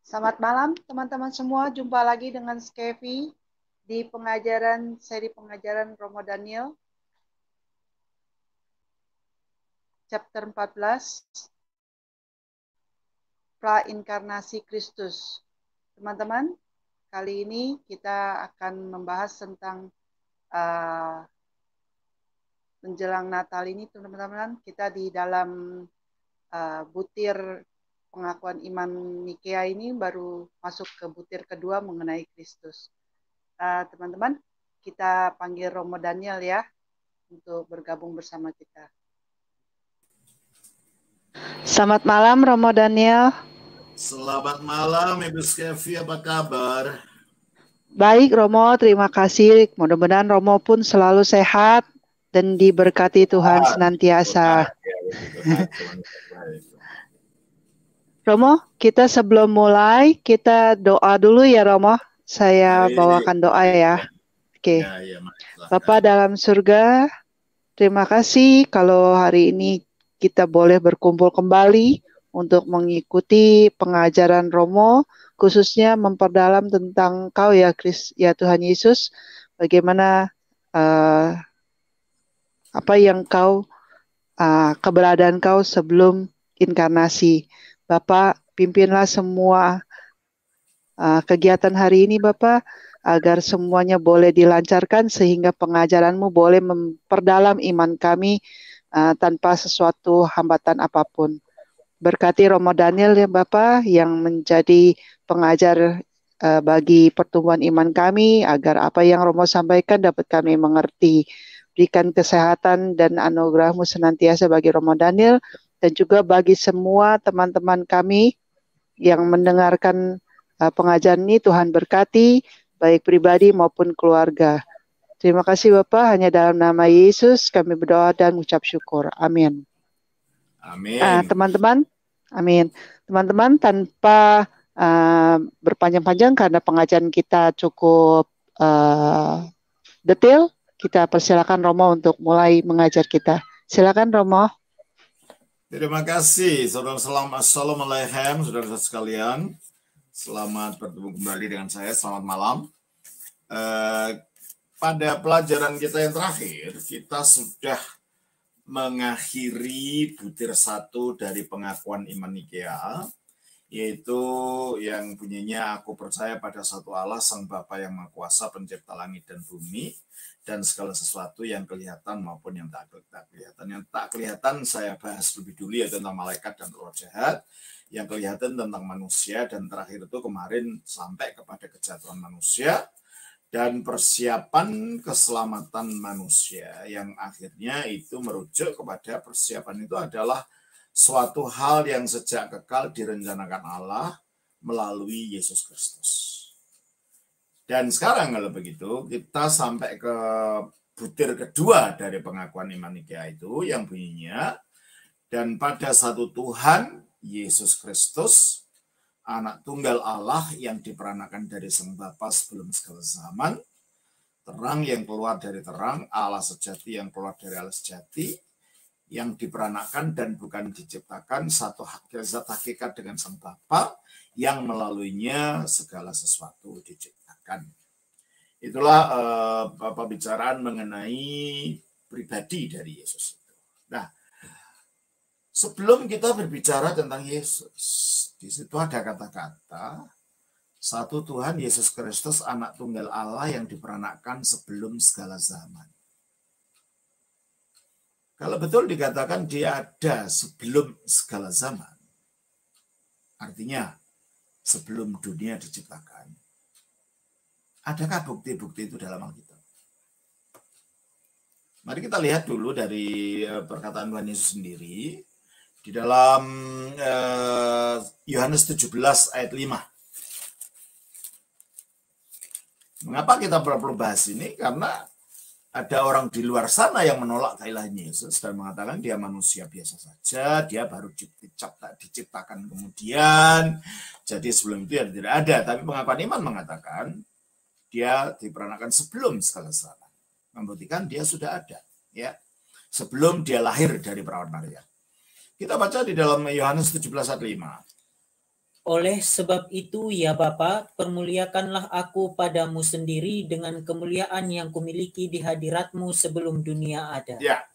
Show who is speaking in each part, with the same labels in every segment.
Speaker 1: Selamat malam teman-teman semua, jumpa lagi dengan Skevi di seri pengajaran Romo Daniel, chapter 14, Prainkarnasi Kristus. Teman-teman, kali ini kita akan membahas tentang menjelang Natal ini, teman-teman. Kita di dalam butir pengakuan iman Nikea ini baru masuk ke butir kedua mengenai Kristus. Teman-teman, kita panggil Romo Daniel ya untuk bergabung bersama kita. Selamat malam Romo Daniel.
Speaker 2: Selamat malam Ibu Skevi, apa kabar?
Speaker 1: Baik Romo, terima kasih. Mudah-mudahan Romo pun selalu sehat dan diberkati Tuhan senantiasa. Romo, kita sebelum mulai, kita doa dulu ya Romo. Saya bawakan doa ya. Oke. Bapa dalam surga, terima kasih kalau hari ini kita boleh berkumpul kembali untuk mengikuti pengajaran Romo, khususnya memperdalam tentang Kau ya Tuhan Yesus, bagaimana apa yang keberadaan Kau sebelum inkarnasi. Bapak, pimpinlah semua kegiatan hari ini Bapak, agar semuanya boleh dilancarkan sehingga pengajaran-Mu boleh memperdalam iman kami tanpa sesuatu hambatan apapun. Berkati Romo Daniel ya Bapak yang menjadi pengajar bagi pertumbuhan iman kami, agar apa yang Romo sampaikan dapat kami mengerti. Berikan kesehatan dan anugerah-Mu senantiasa bagi Romo Daniel dan juga bagi semua teman-teman kami yang mendengarkan pengajaran ini. Tuhan berkati baik pribadi maupun keluarga. Terima kasih Bapak, hanya dalam nama Yesus kami berdoa dan mengucap syukur. Amin.
Speaker 2: Amin.
Speaker 1: Teman-teman, amin. Teman-teman, tanpa berpanjang-panjang karena pengajaran kita cukup detail, kita persilakan Romo untuk mulai mengajar kita. Silakan Romo.
Speaker 2: Terima kasih, saudara-saudara. Assalamualaikum, saudara-saudara sekalian. Selamat bertemu kembali dengan saya. Selamat malam. Pada pelajaran kita yang terakhir, kita sudah mengakhiri butir 1 dari pengakuan iman Nikea, yaitu yang bunyinya aku percaya pada satu Allah, Sang Bapa yang Maha Kuasa, pencipta langit dan bumi, dan segala sesuatu yang kelihatan maupun yang tak kelihatan. Yang tak kelihatan saya bahas lebih dulu, ya, tentang malaikat dan roh jahat. Yang kelihatan tentang manusia, dan terakhir itu kemarin sampai kepada kejatuhan manusia dan persiapan keselamatan manusia, yang akhirnya itu merujuk kepada persiapan itu adalah suatu hal yang sejak kekal direncanakan Allah melalui Yesus Kristus. Dan sekarang kalau begitu kita sampai ke butir kedua dari pengakuan iman Nikea itu, yang bunyinya, dan pada satu Tuhan Yesus Kristus, anak tunggal Allah yang diperanakan dari Sang Bapa sebelum segala zaman, terang yang keluar dari terang, Allah sejati yang keluar dari Allah sejati, yang diperanakan dan bukan diciptakan, satu zat hakikat dengan Sang Bapa, yang melaluinya segala sesuatu diciptakan. Itulah pembicaraan mengenai pribadi dari Yesus. Nah, sebelum kita berbicara tentang Yesus, di situ ada kata-kata satu Tuhan Yesus Kristus, anak tunggal Allah yang diperanakan sebelum segala zaman. Kalau betul dikatakan dia ada sebelum segala zaman, artinya sebelum dunia diciptakan. Adakah bukti-bukti itu dalam Alkitab? Mari kita lihat dulu dari perkataan Tuhan Yesus sendiri di dalam Yohanes 17 ayat 5. Mengapa kita perlu bahas ini? Karena ada orang di luar sana yang menolak keilahian Yesus dan mengatakan dia manusia biasa saja, dia baru diciptakan kemudian, jadi sebelum itu ya tidak ada. Tapi pengakuan iman mengatakan dia diperanakan sebelum segala zaman, membuktikan dia sudah ada, ya, sebelum dia lahir dari perawan Maria. Kita baca di dalam Yohanes 17 ayat 5.
Speaker 3: Oleh sebab itu, ya Bapa, permuliakanlah aku padamu sendiri dengan kemuliaan yang kumiliki di hadiratmu sebelum dunia ada.
Speaker 2: Ya,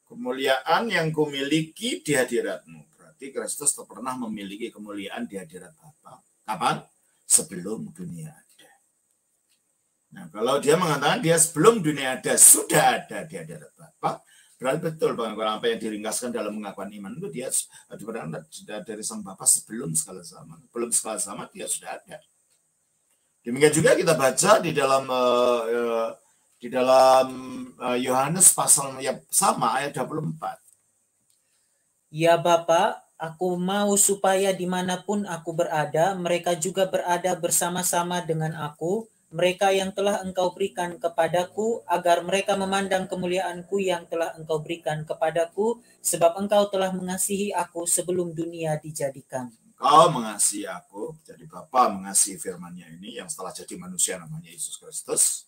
Speaker 2: kemuliaan yang kumiliki di hadiratmu. Berarti Kristus pernah memiliki kemuliaan di hadirat Bapa. Kapan? Sebelum dunia ada. Nah, kalau dia mengatakan dia sebelum dunia ada, sudah ada di hadirat Bapa, berarti betul bahwa apa yang diringkaskan dalam pengakuan iman itu dia sudah dari Sang Bapa sebelum segala zaman. Belum segala zaman dia sudah ada. Demikian juga kita baca di dalam Yohanes pasal yang sama ayat 24.
Speaker 3: Ya Bapa, aku mau supaya dimanapun aku berada, mereka juga berada bersama-sama dengan aku, mereka yang telah Engkau berikan kepadaku, agar mereka memandang kemuliaanku yang telah Engkau berikan kepadaku, sebab Engkau telah mengasihi aku sebelum dunia dijadikan.
Speaker 2: Engkau mengasihi aku, jadi Bapa mengasihi firman-Nya ini yang setelah jadi manusia namanya Yesus Kristus.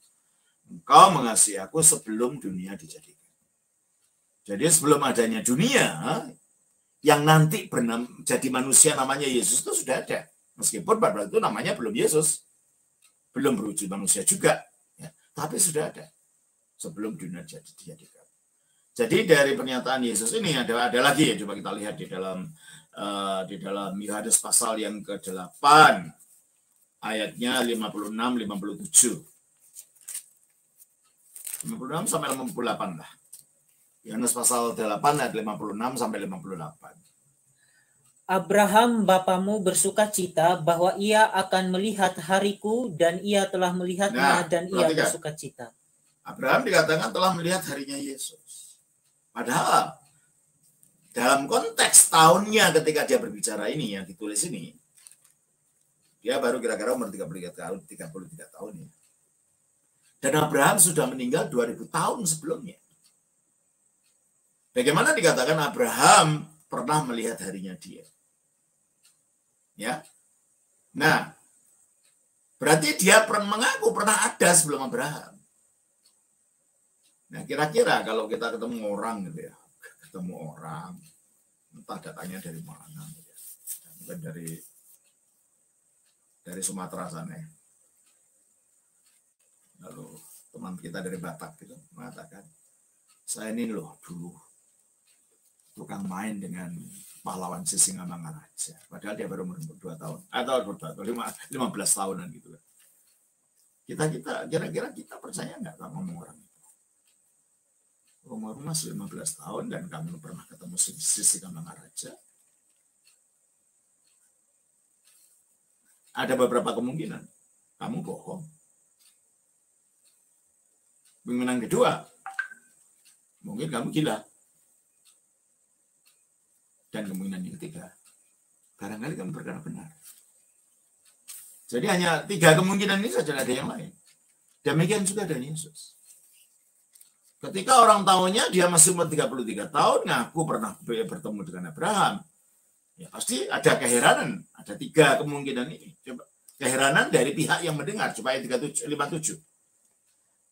Speaker 2: Engkau mengasihi aku sebelum dunia dijadikan. Jadi sebelum adanya dunia, yang nanti jadi manusia namanya Yesus itu sudah ada. Meskipun pada waktu itu namanya belum Yesus. Belum berwujud manusia juga. Ya, tapi sudah ada. Sebelum dunia dijadikan. Jadi dari pernyataan Yesus ini ada lagi ya. Coba kita lihat di dalam Yohanes pasal yang ke-8. Ayatnya 56-57. 56 sampai 58 lah. Yohanes pasal 8 ayat 56 sampai 58.
Speaker 3: Abraham bapamu bersuka cita bahwa ia akan melihat hariku, dan ia telah melihatnya, dan ia bersuka cita.
Speaker 2: Abraham dikatakan telah melihat harinya Yesus. Padahal dalam konteks tahunnya ketika dia berbicara ini yang ditulis ini, dia baru kira-kira umur 33 tahun ya. Dan Abraham sudah meninggal 2000 tahun sebelumnya. Bagaimana dikatakan Abraham pernah melihat harinya dia? Ya. Nah, berarti dia mengaku pernah ada sebelum Abraham. Nah, kira-kira kalau kita ketemu orang gitu ya, entah datangnya dari mana, gitu ya. Mungkin dari Sumatera sana. Lalu teman kita dari Batak gitu mengatakan, saya ini loh dulu tukang main dengan pahlawan Sisingamangaraja. Padahal dia baru umur 2 tahun. Atau 15 tahunan gitu. Kira-kira kita percaya nggak kalau ngomong orang itu? Umur masih 15 tahun dan kamu pernah ketemu Sisingamangaraja? Ada beberapa kemungkinan. Kamu bohong. Kemungkinan kedua, mungkin kamu gila. Dan kemungkinan yang ketiga, barangkali kamu berkata benar. Jadi hanya 3 kemungkinan ini saja, ada yang lain. Demikian juga dengan Yesus. Ketika orang tahunya dia masih umur 33 tahun, ngaku pernah bertemu dengan Abraham, ya pasti ada keheranan. Ada 3 kemungkinan ini. Coba keheranan dari pihak yang mendengar. Coba ayat 57.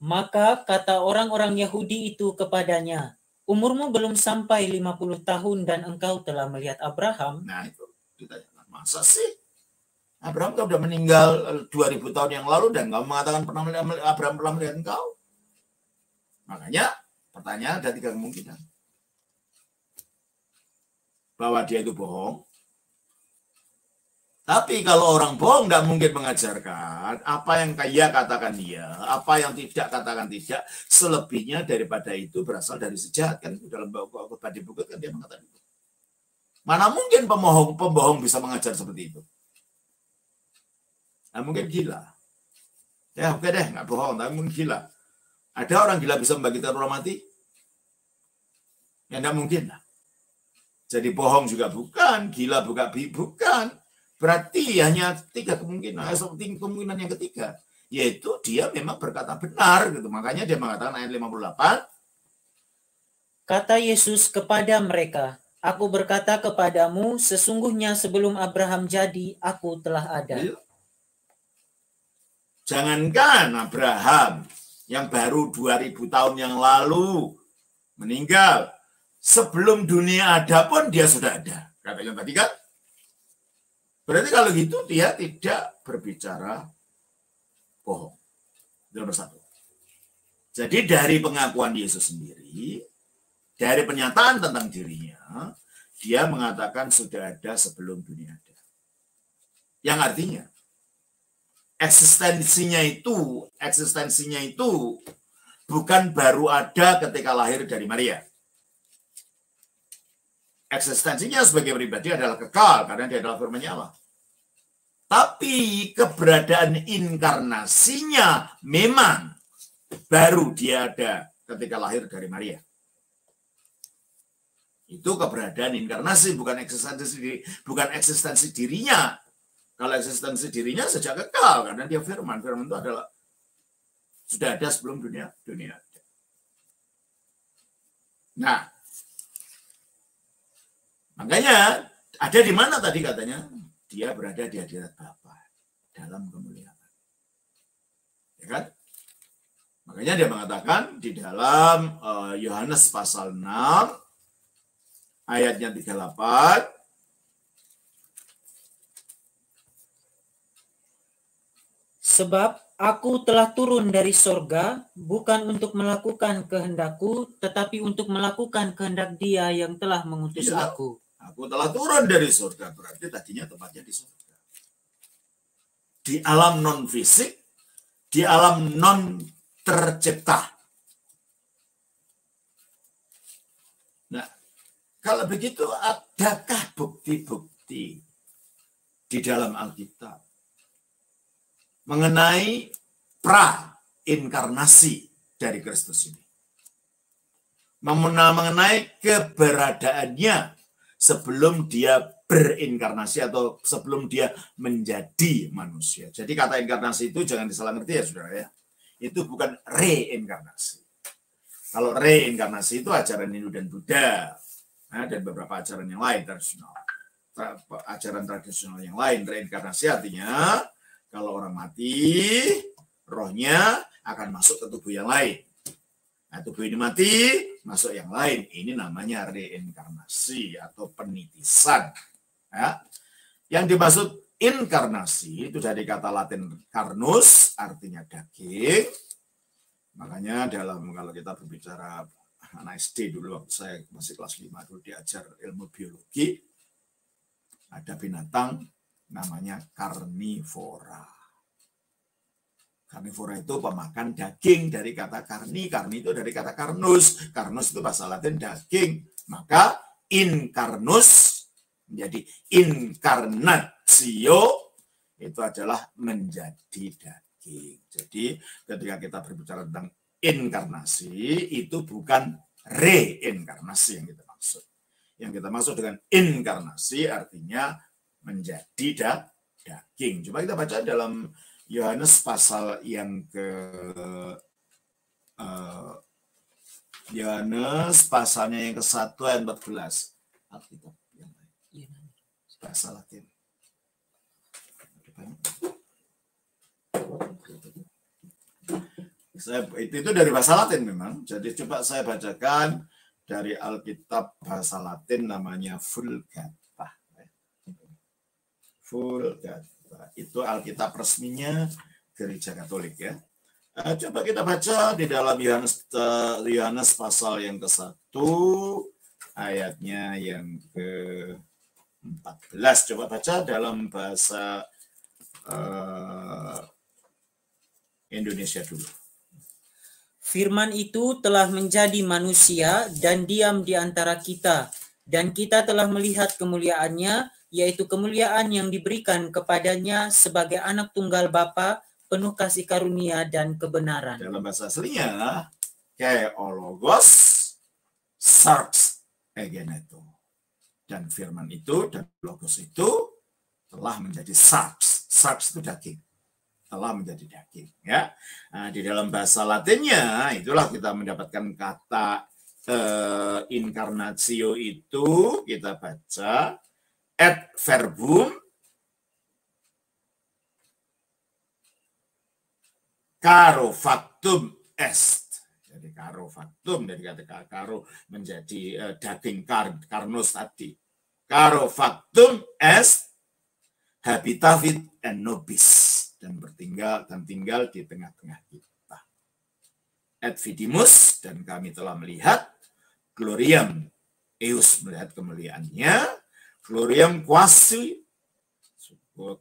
Speaker 3: Maka kata orang-orang Yahudi itu kepadanya, umurmu belum sampai 50 tahun dan engkau telah melihat Abraham?
Speaker 2: Nah itu ditanya, masa sih? Abraham sudah meninggal 2000 tahun yang lalu dan kamu mengatakan Abraham pernah melihat engkau? Makanya pertanyaan ada 3 kemungkinan. Bahwa dia itu bohong. Tapi kalau orang bohong tidak mungkin mengajarkan apa yang dia katakan dia, apa yang tidak katakan tidak, selebihnya daripada itu berasal dari sejahat. Kan itu dalam khotbah di bukit kan dia mengatakan itu. Mana mungkin pembohong bisa mengajar seperti itu? Nah, mungkin gila. Ya oke deh, nggak bohong, tapi mungkin gila. Ada orang gila bisa membangkitkan orang mati? Ya nggak mungkin lah. Jadi bohong juga bukan, gila bukan. Berarti hanya 3 kemungkinan. Kemungkinan yang ketiga, yaitu dia memang berkata benar gitu. Makanya dia mengatakan ayat 58.
Speaker 3: Kata Yesus kepada mereka, aku berkata kepadamu, sesungguhnya sebelum Abraham jadi, aku telah ada.
Speaker 2: Jangankan Abraham yang baru 2000 tahun yang lalu meninggal, sebelum dunia ada pun dia sudah ada. Katanya tadi kan, Berarti kalau gitu dia tidak berbicara bohong. Itu nomor satu. Jadi dari pengakuan Yesus sendiri, dari pernyataan tentang dirinya, dia mengatakan sudah ada sebelum dunia ada. Yang artinya eksistensinya itu bukan baru ada ketika lahir dari Maria. Eksistensinya sebagai pribadi adalah kekal karena dia adalah firman-Nya Allah. Tapi keberadaan inkarnasinya memang baru dia ada ketika lahir dari Maria. Itu keberadaan inkarnasi, bukan eksistensi dirinya. Kalau eksistensi dirinya sejak kekal, karena dia firman. Firman itu adalah sudah ada sebelum dunia ada. Nah, makanya ada di mana tadi katanya? Dia berada di hadirat Bapa dalam kemuliaan. Ya kan? Makanya dia mengatakan di dalam Yohanes pasal 6 ayatnya 38,
Speaker 3: sebab aku telah turun dari sorga, bukan untuk melakukan kehendakku, tetapi untuk melakukan kehendak Dia yang telah mengutus aku.
Speaker 2: Aku telah turun dari surga, berarti tadinya tempatnya di surga. Di alam non-fisik, di alam non-tercipta. Nah, kalau begitu, adakah bukti-bukti di dalam Alkitab mengenai pra-inkarnasi dari Kristus ini? Mengenai keberadaannya sebelum dia berinkarnasi atau sebelum dia menjadi manusia. Jadi kata inkarnasi itu jangan disalah ngerti ya saudara ya. Itu bukan reinkarnasi. Kalau reinkarnasi itu ajaran Hindu dan Buddha, dan beberapa ajaran yang lain tradisional. Ajaran tradisional yang lain, reinkarnasi artinya kalau orang mati, rohnya akan masuk ke tubuh yang lain. Nah, tubuh ini mati, masuk yang lain. Ini namanya reinkarnasi atau penitisan. Ya. Yang dimaksud inkarnasi itu dari kata Latin carnus, artinya daging. Makanya kalau kita berbicara anak SD dulu, waktu saya masih kelas 5 dulu diajar ilmu biologi, ada binatang namanya karnivora. Karnivora itu pemakan daging, dari kata karni itu dari kata karnus. Karnus itu bahasa Latin daging. Maka inkarnus menjadi inkarnatio, itu adalah menjadi daging. Jadi ketika kita berbicara tentang inkarnasi, itu bukan reinkarnasi yang kita maksud. Yang kita maksud dengan inkarnasi artinya menjadi daging. Coba kita baca dalam Yohanes pasal yang Yohanes pasalnya yang ke-1 ayat 14. Alkitab yang lain. Bahasa Latin. Itu dari bahasa Latin memang. Jadi coba saya bacakan dari Alkitab bahasa Latin namanya Vulgata. Vulgata. Itu Alkitab resminya Gereja Katolik ya. Coba kita baca di dalam Yohanes pasal yang ke-1 ayatnya yang ke-14. Coba baca dalam bahasa Indonesia dulu.
Speaker 3: Firman itu telah menjadi manusia dan diam di antara kita, dan kita telah melihat kemuliaannya, yaitu kemuliaan yang diberikan kepadanya sebagai anak tunggal Bapa, penuh kasih karunia dan kebenaran.
Speaker 2: Dalam bahasa aslinya, Keologos sarx egeneto. Dan firman itu dan logos itu telah menjadi sarx. Sarx itu daging. Telah menjadi daging. Ya. Nah, di dalam bahasa Latinnya, itulah kita mendapatkan kata inkarnatio itu, kita baca et verbum caro factum est. Jadi caro factum dari kata caro menjadi daging karnus tadi. Caro factum est habitavit and nobis, dan tinggal di tengah-tengah kita. Et vidimus, dan kami telah melihat gloriam eus, melihat kemuliaannya, gloriam quasi,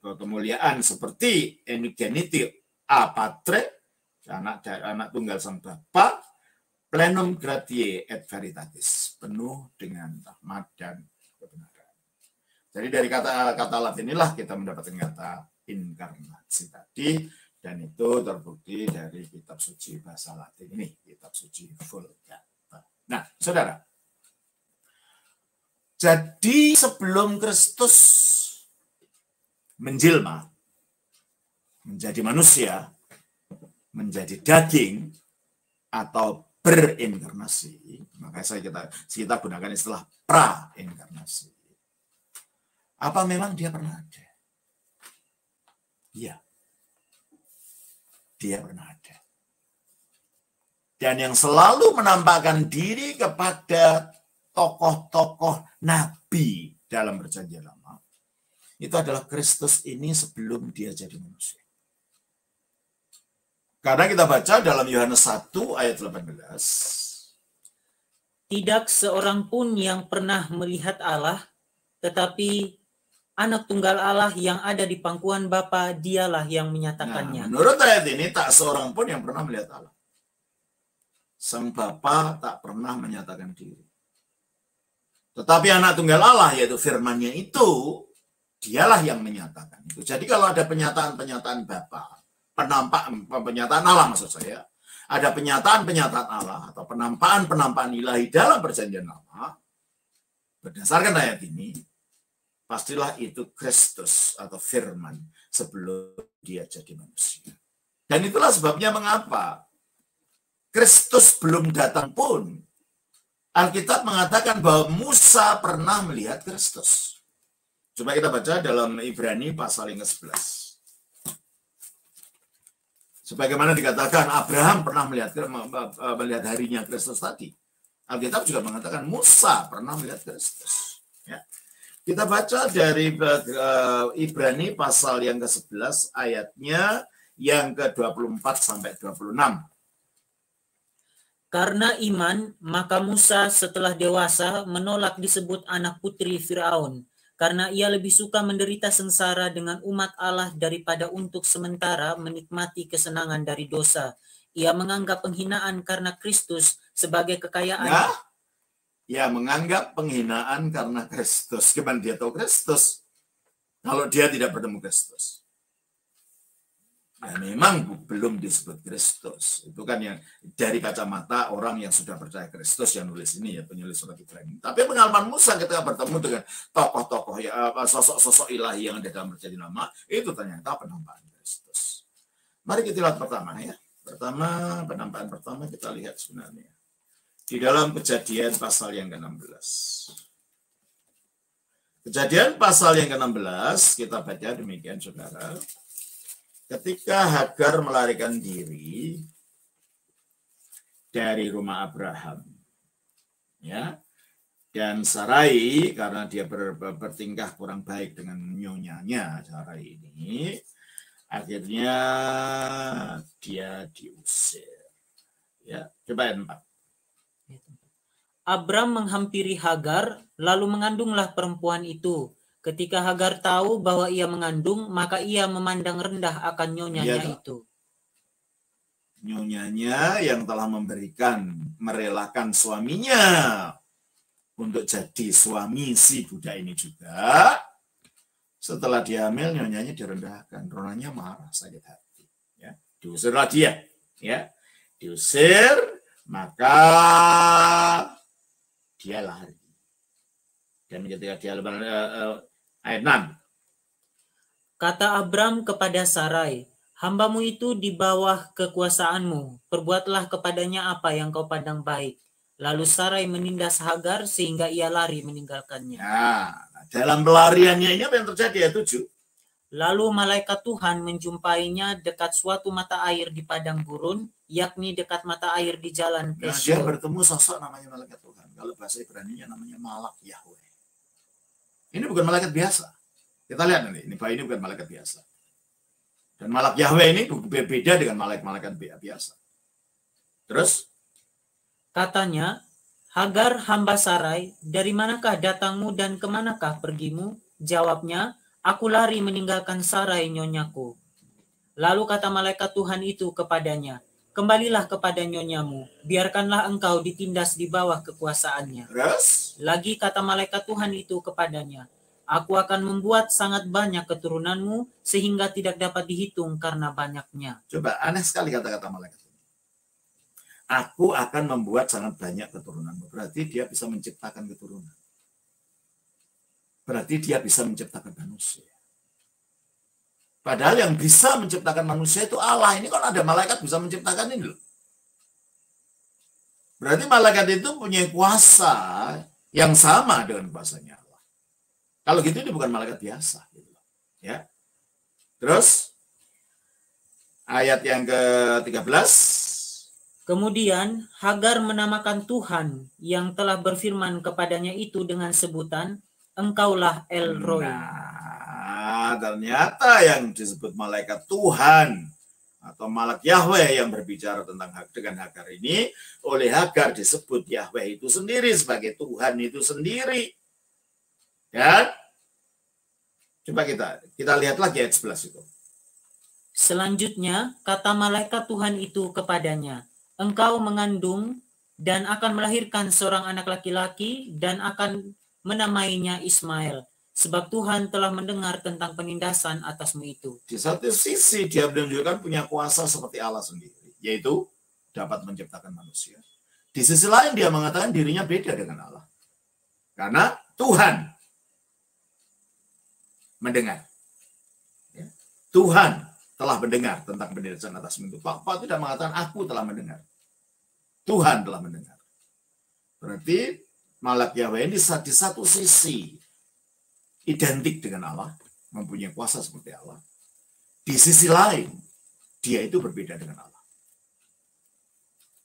Speaker 2: kemuliaan seperti unigeniti apatre, anak tunggal sang Bapa, plenum gratiae et veritatis, penuh dengan rahmat dan kebenaran. Jadi dari kata Latin inilah kita mendapatkan kata inkarnasi tadi, dan itu terbukti dari kitab suci bahasa Latin ini, kitab suci Vulgata. Nah, saudara, jadi sebelum Kristus menjelma, menjadi manusia, menjadi daging, atau berinkarnasi, maka kita gunakan istilah pra-inkarnasi. Apa memang dia pernah ada? Iya. Dia pernah ada. Dan yang selalu menampakkan diri kepada tokoh-tokoh nabi dalam perjanjian lama, itu adalah Kristus ini sebelum dia jadi manusia. Karena kita baca dalam Yohanes 1 ayat 18.
Speaker 3: Tidak seorang pun yang pernah melihat Allah, tetapi anak tunggal Allah yang ada di pangkuan Bapa, dialah yang menyatakannya.
Speaker 2: Nah, menurut ayat ini, tak seorang pun yang pernah melihat Allah. Sang Bapa tak pernah menyatakan diri. Tetapi anak tunggal Allah, yaitu firman-Nya itu, dialah yang menyatakan itu. Jadi kalau ada penyataan-penyataan Bapa, penyataan Allah maksud saya, ada penyataan-penyataan Allah atau penampakan-penampakan ilahi dalam perjanjian lama, berdasarkan ayat ini, pastilah itu Kristus atau firman sebelum dia jadi manusia. Dan itulah sebabnya mengapa Kristus belum datang pun Alkitab mengatakan bahwa Musa pernah melihat Kristus. Coba kita baca dalam Ibrani pasal yang ke-11. Sebagaimana dikatakan Abraham pernah melihat harinya Kristus tadi. Alkitab juga mengatakan Musa pernah melihat Kristus. Ya. Kita baca dari Ibrani pasal yang ke-11 ayatnya yang ke-24 sampai 26.
Speaker 3: Karena iman, maka Musa setelah dewasa menolak disebut anak putri Firaun, karena ia lebih suka menderita sengsara dengan umat Allah daripada untuk sementara menikmati kesenangan dari dosa. Ia menganggap penghinaan karena Kristus sebagai kekayaan.
Speaker 2: Ya, ia menganggap penghinaan karena Kristus. Gimana dia tahu Kristus? Kalau dia tidak bertemu Kristus. Ya memang belum disebut Kristus. Itu kan yang dari kacamata orang yang sudah percaya Kristus yang nulis ini ya, penulis surat Ibrani. Tapi pengalaman Musa ketika bertemu dengan tokoh-tokoh ya, sosok-sosok ilahi yang ada dalam perjanjian lama, itu ternyata penampakan Kristus. Mari kita lihat pertama ya. Penampakan pertama kita lihat sebenarnya di dalam Kejadian pasal yang ke-16. Kejadian pasal yang ke-16 kita baca demikian, saudara. Ketika Hagar melarikan diri dari rumah Abraham, ya, dan Sarai karena dia bertingkah kurang baik dengan nyonyanya Sarai ini, akhirnya dia diusir. Ya, coba ayat 4.
Speaker 3: Abram menghampiri Hagar, lalu mengandunglah perempuan itu. Ketika Hagar tahu bahwa ia mengandung, maka ia memandang rendah akan nyonyanya itu.
Speaker 2: Nyonyanya yang telah merelakan suaminya untuk jadi suami si budak ini juga. Setelah dia hamil, nyonyanya direndahkan. Ronanya marah, sakit hati. Ya, diusirlah dia. Ya, diusir, maka dia lari. Dan ketika dia ayat 6.
Speaker 3: Kata Abram kepada Sarai, hambamu itu di bawah kekuasaanmu, perbuatlah kepadanya apa yang kau pandang baik. Lalu Sarai menindas Hagar sehingga ia lari meninggalkannya.
Speaker 2: Nah, dalam pelariannya ini apa yang terjadi ya 7?
Speaker 3: Lalu malaikat Tuhan menjumpainya dekat suatu mata air di padang gurun, yakni dekat mata air di jalan ke
Speaker 2: Dia bertemu sosok namanya malaikat Tuhan. Kalau bahasa Ibrani namanya Malak Yahweh. Ini bukan malaikat biasa. Kita lihat nanti, ini bayi ini bukan malaikat biasa. Dan malak Yahweh ini berbeda dengan malaikat biasa. Terus?
Speaker 3: Katanya, Hagar hamba Sarai, dari manakah datangmu dan kemanakah pergimu? Jawabnya, aku lari meninggalkan Sarai nyonyaku. Lalu kata malaikat Tuhan itu kepadanya, kembalilah kepada nyonyamu, biarkanlah engkau ditindas di bawah kekuasaannya.
Speaker 2: Terus?
Speaker 3: Lagi kata malaikat Tuhan itu kepadanya, aku akan membuat sangat banyak keturunanmu sehingga tidak dapat dihitung karena banyaknya.
Speaker 2: Coba, aneh sekali kata-kata malaikat. Aku akan membuat sangat banyak keturunanmu. Berarti dia bisa menciptakan keturunan. Berarti dia bisa menciptakan manusia. Padahal yang bisa menciptakan manusia itu Allah. Ini kan ada malaikat bisa menciptakan ini loh. Berarti malaikat itu punya kuasa yang sama dengan kuasanya Allah. Kalau gitu ini bukan malaikat biasa. Gitu. Ya. Terus, ayat yang ke-13.
Speaker 3: Kemudian Hagar menamakan Tuhan yang telah berfirman kepadanya itu dengan sebutan, Engkaulah El Roi.
Speaker 2: Nah, ternyata yang disebut malaikat Tuhan atau malak Yahweh yang berbicara tentang dengan Hagar ini, oleh Hagar disebut Yahweh itu sendiri sebagai Tuhan itu sendiri. Dan coba kita lihat lagi ayat 11 itu.
Speaker 3: Selanjutnya kata malaikat Tuhan itu kepadanya, Engkau mengandung dan akan melahirkan seorang anak laki-laki dan akan menamainya Ismail. Sebab Tuhan telah mendengar tentang penindasan atasmu itu.
Speaker 2: Di satu sisi dia menunjukkan punya kuasa seperti Allah sendiri, yaitu dapat menciptakan manusia. Di sisi lain dia mengatakan dirinya beda dengan Allah. Karena Tuhan mendengar. Tuhan telah mendengar tentang penindasan atasmu itu. Pak tidak mengatakan aku telah mendengar. Tuhan telah mendengar. Berarti malak Yahweh ini di satu sisi identik dengan Allah, mempunyai kuasa seperti Allah. Di sisi lain, dia itu berbeda dengan Allah.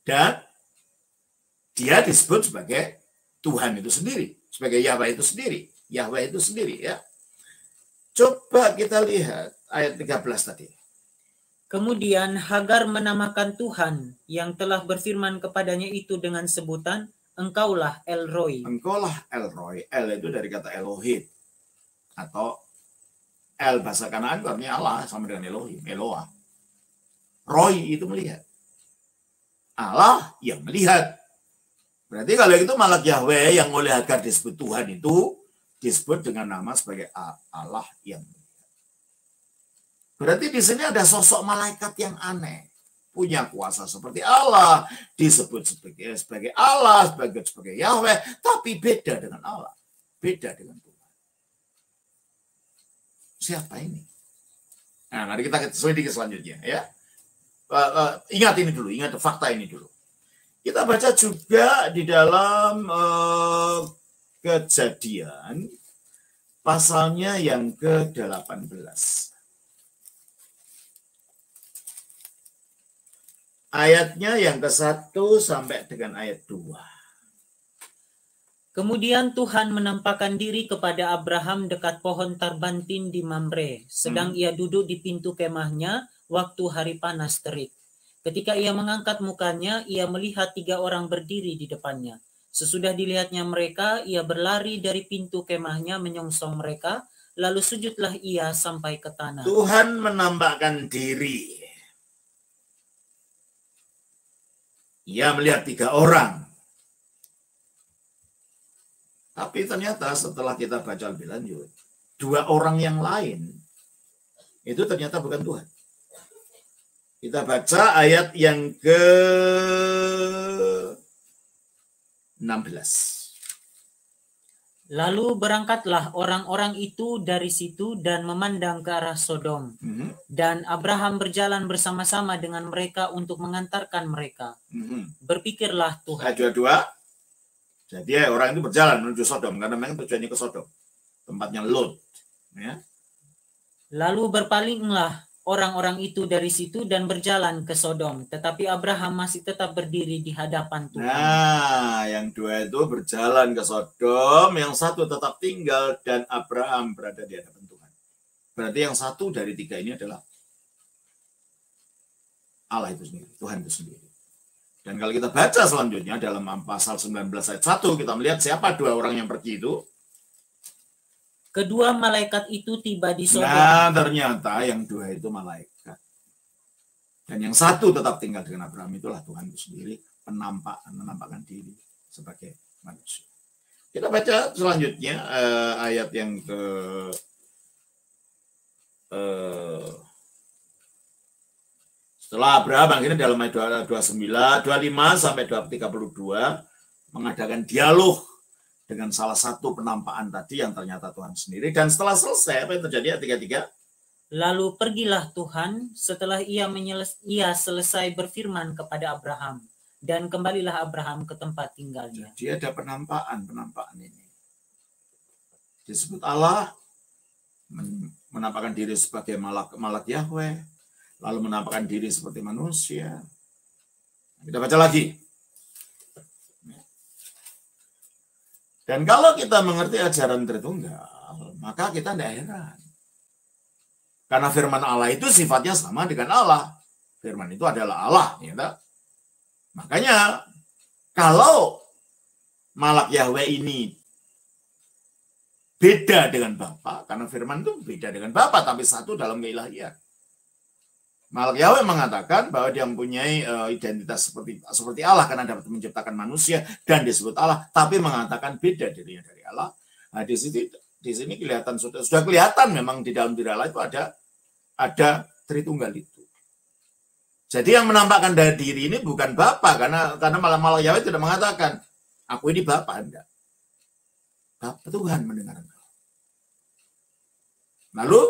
Speaker 2: Dan dia disebut sebagai Tuhan itu sendiri, sebagai Yahweh itu sendiri. Yahweh itu sendiri ya. Coba kita lihat ayat 13 tadi.
Speaker 3: Kemudian Hagar menamakan Tuhan yang telah berfirman kepadanya itu dengan sebutan, Engkaulah El Roi.
Speaker 2: Engkaulah El Roi. El itu dari kata Elohim. Atau El bahasa Kanaan itu artinya Allah sama dengan Elohim, Eloah. Roi itu melihat. Allah yang melihat. Berarti kalau itu malak Yahweh yang oleh Hagar disebut Tuhan itu disebut dengan nama sebagai Allah yang melihat. Berarti di sini ada sosok malaikat yang aneh, punya kuasa seperti Allah, disebut sebagai Allah, sebagai Yahweh, tapi beda dengan Allah, beda dengan Tuhan. Siapa ini? Nah, mari kita selidiki selanjutnya ya. Ingat ini dulu, ingat fakta ini dulu. Kita baca juga di dalam Kejadian pasalnya yang ke-18. Ayatnya yang ke-1 sampai dengan ayat 2.
Speaker 3: Kemudian Tuhan menampakkan diri kepada Abraham dekat pohon tarbantin di Mamre, sedang ia duduk di pintu kemahnya waktu hari panas terik. Ketika ia mengangkat mukanya, ia melihat 3 orang berdiri di depannya. Sesudah dilihatnya mereka, ia berlari dari pintu kemahnya menyongsong mereka, lalu sujudlah ia sampai ke tanah.
Speaker 2: Tuhan menampakkan diri. Ia melihat 3 orang. Tapi ternyata setelah kita baca lebih lanjut, 2 orang yang lain itu ternyata bukan Tuhan. Kita baca ayat yang ke-16.
Speaker 3: Lalu berangkatlah orang-orang itu dari situ dan memandang ke arah Sodom. Dan Abraham berjalan bersama-sama dengan mereka untuk mengantarkan mereka. Berpikirlah Tuhan.
Speaker 2: Ayat 22. Jadi orang itu berjalan menuju Sodom karena memang tujuannya ke Sodom. Tempatnya Lot. Ya.
Speaker 3: Lalu berpalinglah orang-orang itu dari situ dan berjalan ke Sodom. Tetapi Abraham masih tetap berdiri di hadapan Tuhan.
Speaker 2: Nah, yang 2 itu berjalan ke Sodom, yang 1 tetap tinggal dan Abraham berada di hadapan Tuhan. Berarti yang satu dari tiga ini adalah Allah itu sendiri, Tuhan itu sendiri. Dan kalau kita baca selanjutnya dalam pasal 19 ayat 1, kita melihat siapa dua orang yang pergi itu.
Speaker 3: Kedua malaikat itu tiba di Sodom.
Speaker 2: Nah, ternyata yang dua itu malaikat. Dan yang satu tetap tinggal dengan Abraham, itulah Tuhan itu sendiri, menampakkan diri sebagai manusia. Kita baca selanjutnya ayat yang ke setelah Abraham akhirnya dalam ayat 25 sampai 32 mengadakan dialog dengan salah satu penampakan tadi yang ternyata Tuhan sendiri. Dan setelah selesai, apa yang terjadi ayat 33?
Speaker 3: Lalu pergilah Tuhan setelah ia selesai berfirman kepada Abraham. Dan kembalilah Abraham ke tempat tinggalnya.
Speaker 2: Jadi ada penampakan ini. Disebut Allah menampakkan diri sebagai malak Yahweh, lalu menampakkan diri seperti manusia. Kita baca lagi. Dan kalau kita mengerti ajaran Tritunggal, maka kita tidak heran. Karena firman Allah itu sifatnya sama dengan Allah. Firman itu adalah Allah. Ya, makanya kalau malak Yahweh ini beda dengan Bapa, karena firman itu beda dengan Bapa, tapi satu dalam keilahian. Malak Yahweh mengatakan bahwa dia mempunyai identitas seperti Allah karena dapat menciptakan manusia dan disebut Allah, tapi mengatakan beda dirinya dari Allah. Nah, di sini kelihatan sudah kelihatan memang di dalam diri Allah itu ada Tritunggal itu. Jadi yang menampakkan dari diri ini bukan Bapa karena malak Yahweh tidak mengatakan aku ini Bapa, enggak. Bapa Tuhan mendengar engkau. Lalu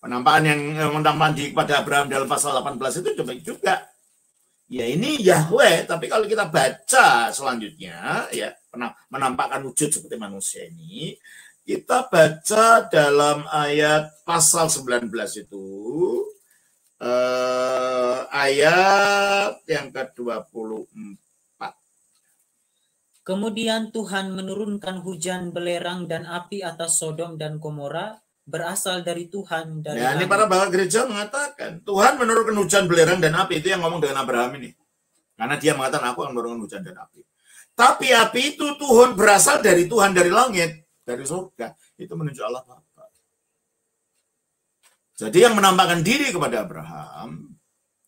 Speaker 2: penampakan yang menampakkan kepada Abraham dalam pasal 18 itu juga. Ya ini Yahweh, tapi kalau kita baca selanjutnya, ya menampakkan wujud seperti manusia ini, kita baca dalam ayat pasal 19 itu, ayat yang ke-24.
Speaker 3: Kemudian Tuhan menurunkan hujan belerang dan api atas Sodom dan Gomora, berasal dari Tuhan dari
Speaker 2: ya, ini para bapak gereja mengatakan Tuhan menurunkan hujan belerang dan api. Itu yang ngomong dengan Abraham ini, karena dia mengatakan aku akan menurunkan hujan dan api. Tapi api itu Tuhan berasal dari Tuhan dari langit, dari surga. Itu menunjuk Allah Bapa. Jadi yang menampakkan diri kepada Abraham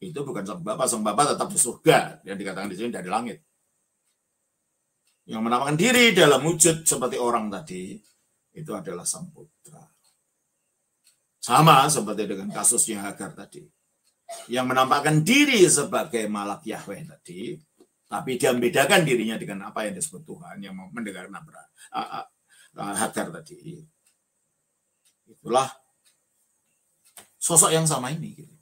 Speaker 2: itu bukan sang Bapa tetap di surga, yang dikatakan di sini dari langit. Yang menampakkan diri dalam wujud seperti orang tadi itu adalah Sang Putra. Sama seperti dengan kasusnya Hagar tadi. Yang menampakkan diri sebagai malak Yahweh tadi, tapi dia membedakan dirinya dengan apa yang disebut Tuhan, yang mendengar Hagar tadi. Itulah sosok yang sama ini.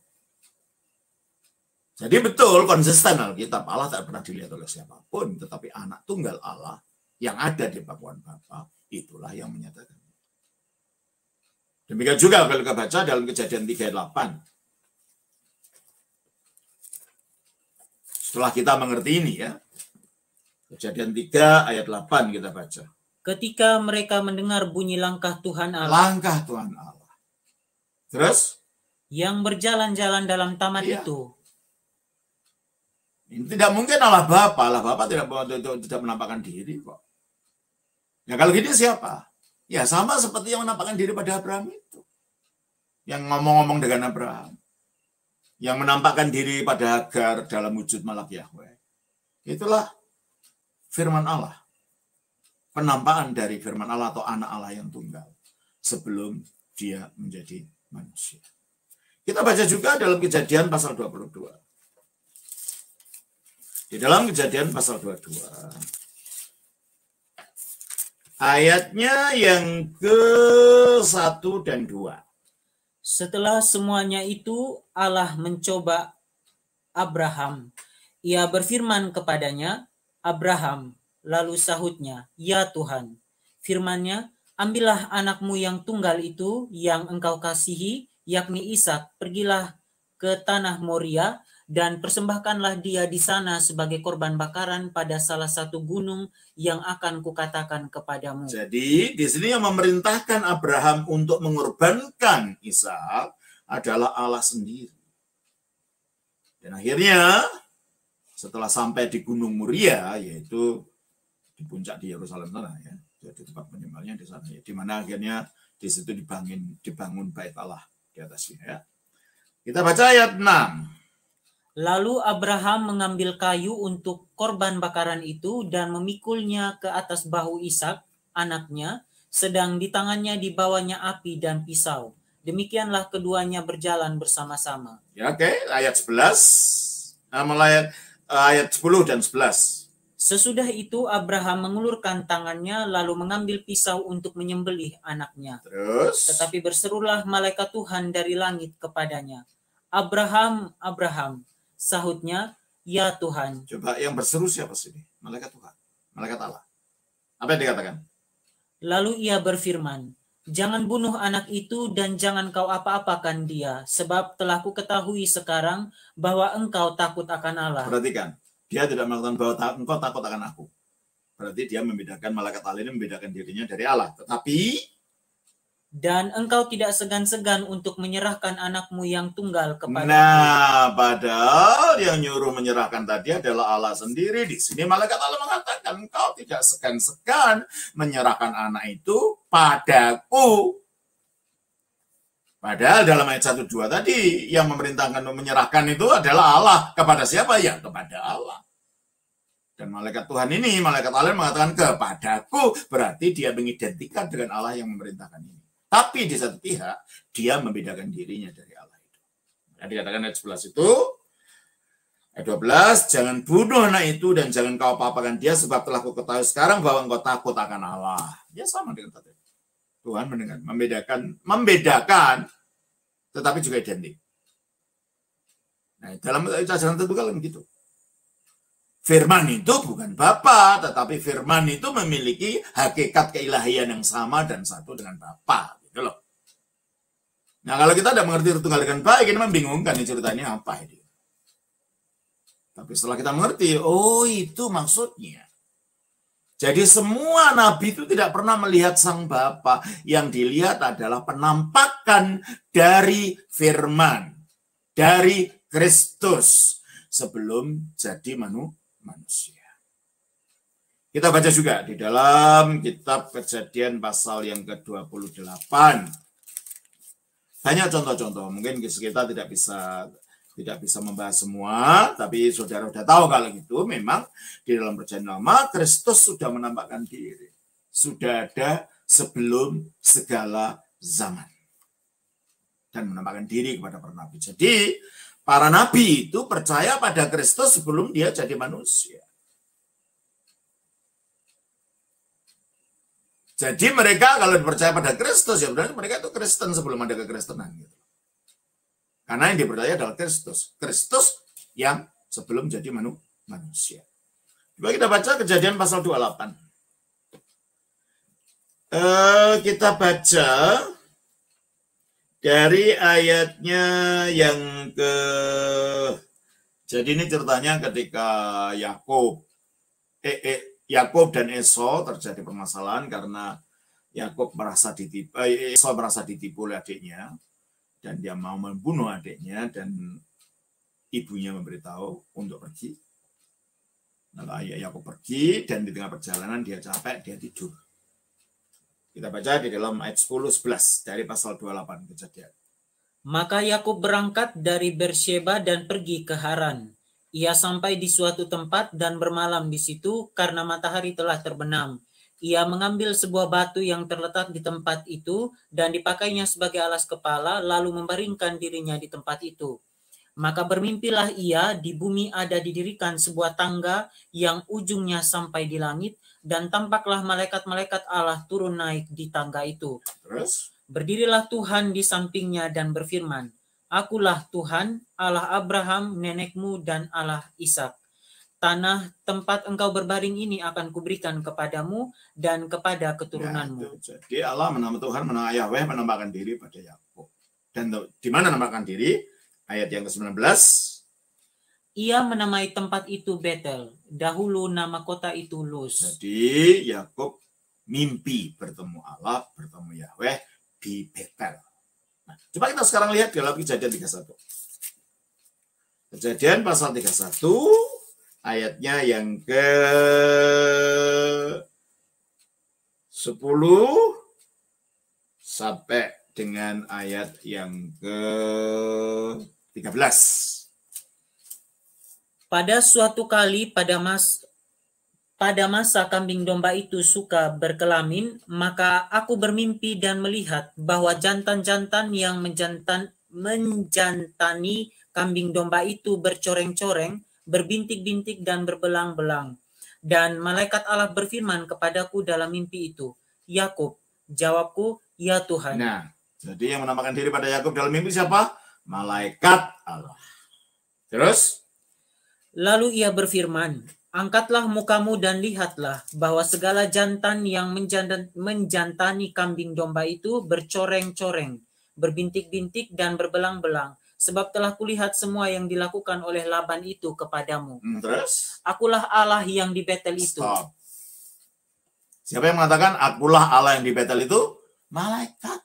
Speaker 2: Jadi betul konsisten Alkitab, Allah tak pernah dilihat oleh siapapun, tetapi anak tunggal Allah yang ada di bangkuan Bapa, itulah yang menyatakan. Demikian juga kalau kita baca dalam Kejadian 3:8. Setelah kita mengerti ini ya, Kejadian 3 ayat 8 kita baca.
Speaker 3: Ketika mereka mendengar bunyi langkah Tuhan Allah.
Speaker 2: Langkah Tuhan Allah. Terus?
Speaker 3: Yang berjalan-jalan dalam taman itu.
Speaker 2: Ini tidak mungkin Allah Bapa tidak menampakkan diri kok. Ya kalau gitu siapa? Ya sama seperti yang menampakkan diri pada Abraham itu. Yang ngomong-ngomong dengan Abraham. Yang menampakkan diri pada Hagar dalam wujud malak Yahweh. Itulah firman Allah. Penampakan dari firman Allah atau anak Allah yang tunggal. Sebelum dia menjadi manusia. Kita baca juga dalam Kejadian pasal 22. Di dalam Kejadian pasal 22, ayatnya yang ke-1 dan 2.
Speaker 3: Setelah semuanya itu, Allah mencoba Abraham. Ia berfirman kepadanya, Abraham, lalu sahutnya, ya Tuhan. Firman-Nya, ambillah anakmu yang tunggal itu, yang engkau kasihi, yakni Ishak, pergilah ke tanah Moria, dan persembahkanlah dia di sana sebagai korban bakaran pada salah satu gunung yang akan kukatakan kepadamu.
Speaker 2: Jadi di sini yang memerintahkan Abraham untuk mengorbankan Ishak adalah Allah sendiri. Dan akhirnya setelah sampai di Gunung Moria, yaitu di puncak di Yerusalem sana ya, di tempat penyembahnya di sana, ya, di mana akhirnya di situ dibangun bait Allah di atasnya ya. Kita baca ayat 6.
Speaker 3: Lalu Abraham mengambil kayu untuk korban bakaran itu dan memikulnya ke atas bahu Ishak, anaknya, sedang di tangannya dibawanya api dan pisau. Demikianlah keduanya berjalan bersama-sama.
Speaker 2: Ya, oke. Ayat 11. Mulai ayat 10 dan 11.
Speaker 3: Sesudah itu Abraham mengulurkan tangannya lalu mengambil pisau untuk menyembelih anaknya.
Speaker 2: Terus?
Speaker 3: Tetapi berserulah malaikat Tuhan dari langit kepadanya. Abraham, Abraham. Sahutnya, ya Tuhan.
Speaker 2: Coba yang berseru siapa sih? Malaikat Tuhan, malaikat Allah. Apa yang dikatakan?
Speaker 3: Lalu ia berfirman, jangan bunuh anak itu dan jangan kau apa-apakan dia, sebab telah kuketahui sekarang bahwa engkau takut akan Allah.
Speaker 2: Perhatikan, dia tidak mengatakan bahwa engkau takut akan aku. Berarti dia membedakan, malaikat Allah ini membedakan dirinya dari Allah. Tetapi
Speaker 3: dan engkau tidak segan-segan untuk menyerahkan anakmu yang tunggal kepada
Speaker 2: Nah, padahal yang nyuruh menyerahkan tadi adalah Allah sendiri. Di sini malaikat Allah mengatakan, engkau tidak segan-segan menyerahkan anak itu padaku. Padahal dalam ayat 1-2 tadi, yang memerintahkan untuk menyerahkan itu adalah Allah. Kepada siapa? Ya, kepada Allah. Dan malaikat Tuhan ini, malaikat Allah mengatakan kepadaku, berarti dia mengidentikan dengan Allah yang memerintahkan ini. Tapi di satu pihak, dia membedakan dirinya dari Allah itu. Nah, dikatakan ayat 11 itu, ayat 12, jangan bunuh anak itu dan jangan kau apa-apakan dia, sebab telah kuketahui sekarang bahwa engkau takut akan Allah. Ya sama dengan tadi. Tuhan membedakan, tetapi juga identik. Nah, dalam ajaran terbuka begitu. Firman itu bukan Bapa, tetapi firman itu memiliki hakikat keilahian yang sama dan satu dengan Bapa. Gitu loh. Nah, kalau kita tidak mengerti Tritunggal dengan baik, ini membingungkan nih ceritanya apa ini. Tapi setelah kita mengerti, oh itu maksudnya. Jadi semua nabi itu tidak pernah melihat sang Bapa. Yang dilihat adalah penampakan dari firman, dari Kristus sebelum jadi manusia. Kita baca juga di dalam kitab Kejadian pasal yang ke-28. Banyak contoh-contoh, mungkin kita tidak bisa membahas semua, tapi saudara sudah tahu kalau gitu, memang di dalam Perjanjian Lama Kristus sudah menampakkan diri. Sudah ada sebelum segala zaman. Dan menampakkan diri kepada para nabi. Jadi, para nabi itu percaya pada Kristus sebelum dia jadi manusia. Jadi mereka kalau percaya pada Kristus, ya benar mereka itu Kristen sebelum ada kekristenan. Gitu. Karena yang dipercaya adalah Kristus. Kristus yang sebelum jadi manusia. Coba kita baca Kejadian pasal 28. Kita baca dari ayatnya yang ke... Jadi ini ceritanya ketika Yakub dan Esau terjadi permasalahan karena Yakub merasa ditipu, Esau merasa ditipu oleh adiknya dan dia mau membunuh adiknya dan ibunya memberitahu untuk pergi. Lalu ayah Yakub pergi dan di tengah perjalanan dia capek, dia tidur. Kita baca di dalam ayat 10-11 dari pasal 28 Kejadian.
Speaker 3: Maka Yakub berangkat dari Beersheba dan pergi ke Haran. Ia sampai di suatu tempat dan bermalam di situ karena matahari telah terbenam. Ia mengambil sebuah batu yang terletak di tempat itu dan dipakainya sebagai alas kepala, lalu membaringkan dirinya di tempat itu. Maka bermimpilah ia, di bumi ada didirikan sebuah tangga yang ujungnya sampai di langit, dan tampaklah malaikat-malaikat Allah turun naik di tangga itu.
Speaker 2: Terus?
Speaker 3: Berdirilah Tuhan di sampingnya dan berfirman, Akulah Tuhan, Allah Abraham, nenekmu, dan Allah Ishak. Tanah tempat engkau berbaring ini akan kuberikan kepadamu dan kepada keturunanmu.
Speaker 2: Ya, jadi Allah menama Tuhan, menama Yahweh menampakkan diri pada Yakub. Dan di mana menampakkan diri? Ayat yang ke-19.
Speaker 3: Ia menamai tempat itu Betel. Dahulu nama kota itu Luz.
Speaker 2: Jadi Yakub mimpi bertemu Allah, bertemu Yahweh di Betel. Nah, coba kita sekarang lihat dalam Kejadian 31. Kejadian pasal 31 ayatnya yang ke 10 sampai dengan ayat yang ke 13.
Speaker 3: Pada suatu kali pada masa kambing domba itu suka berkelamin, maka aku bermimpi dan melihat bahwa jantan-jantan yang menjantani kambing domba itu bercoreng-coreng, berbintik-bintik dan berbelang-belang. Dan malaikat Allah berfirman kepadaku dalam mimpi itu, Yakub. Jawabku, ya Tuhan.
Speaker 2: Nah, jadi yang menampakkan diri pada Yakub dalam mimpi siapa? Malaikat Allah. Terus?
Speaker 3: Lalu ia berfirman, angkatlah mukamu dan lihatlah bahwa segala jantan yang menjantani kambing domba itu bercoreng-coreng, berbintik-bintik dan berbelang-belang. Sebab telah kulihat semua yang dilakukan oleh Laban itu kepadamu.
Speaker 2: Terus?
Speaker 3: Akulah Allah yang di Betel itu.
Speaker 2: Stop. Siapa yang mengatakan akulah Allah yang di Betel itu? Malaikat.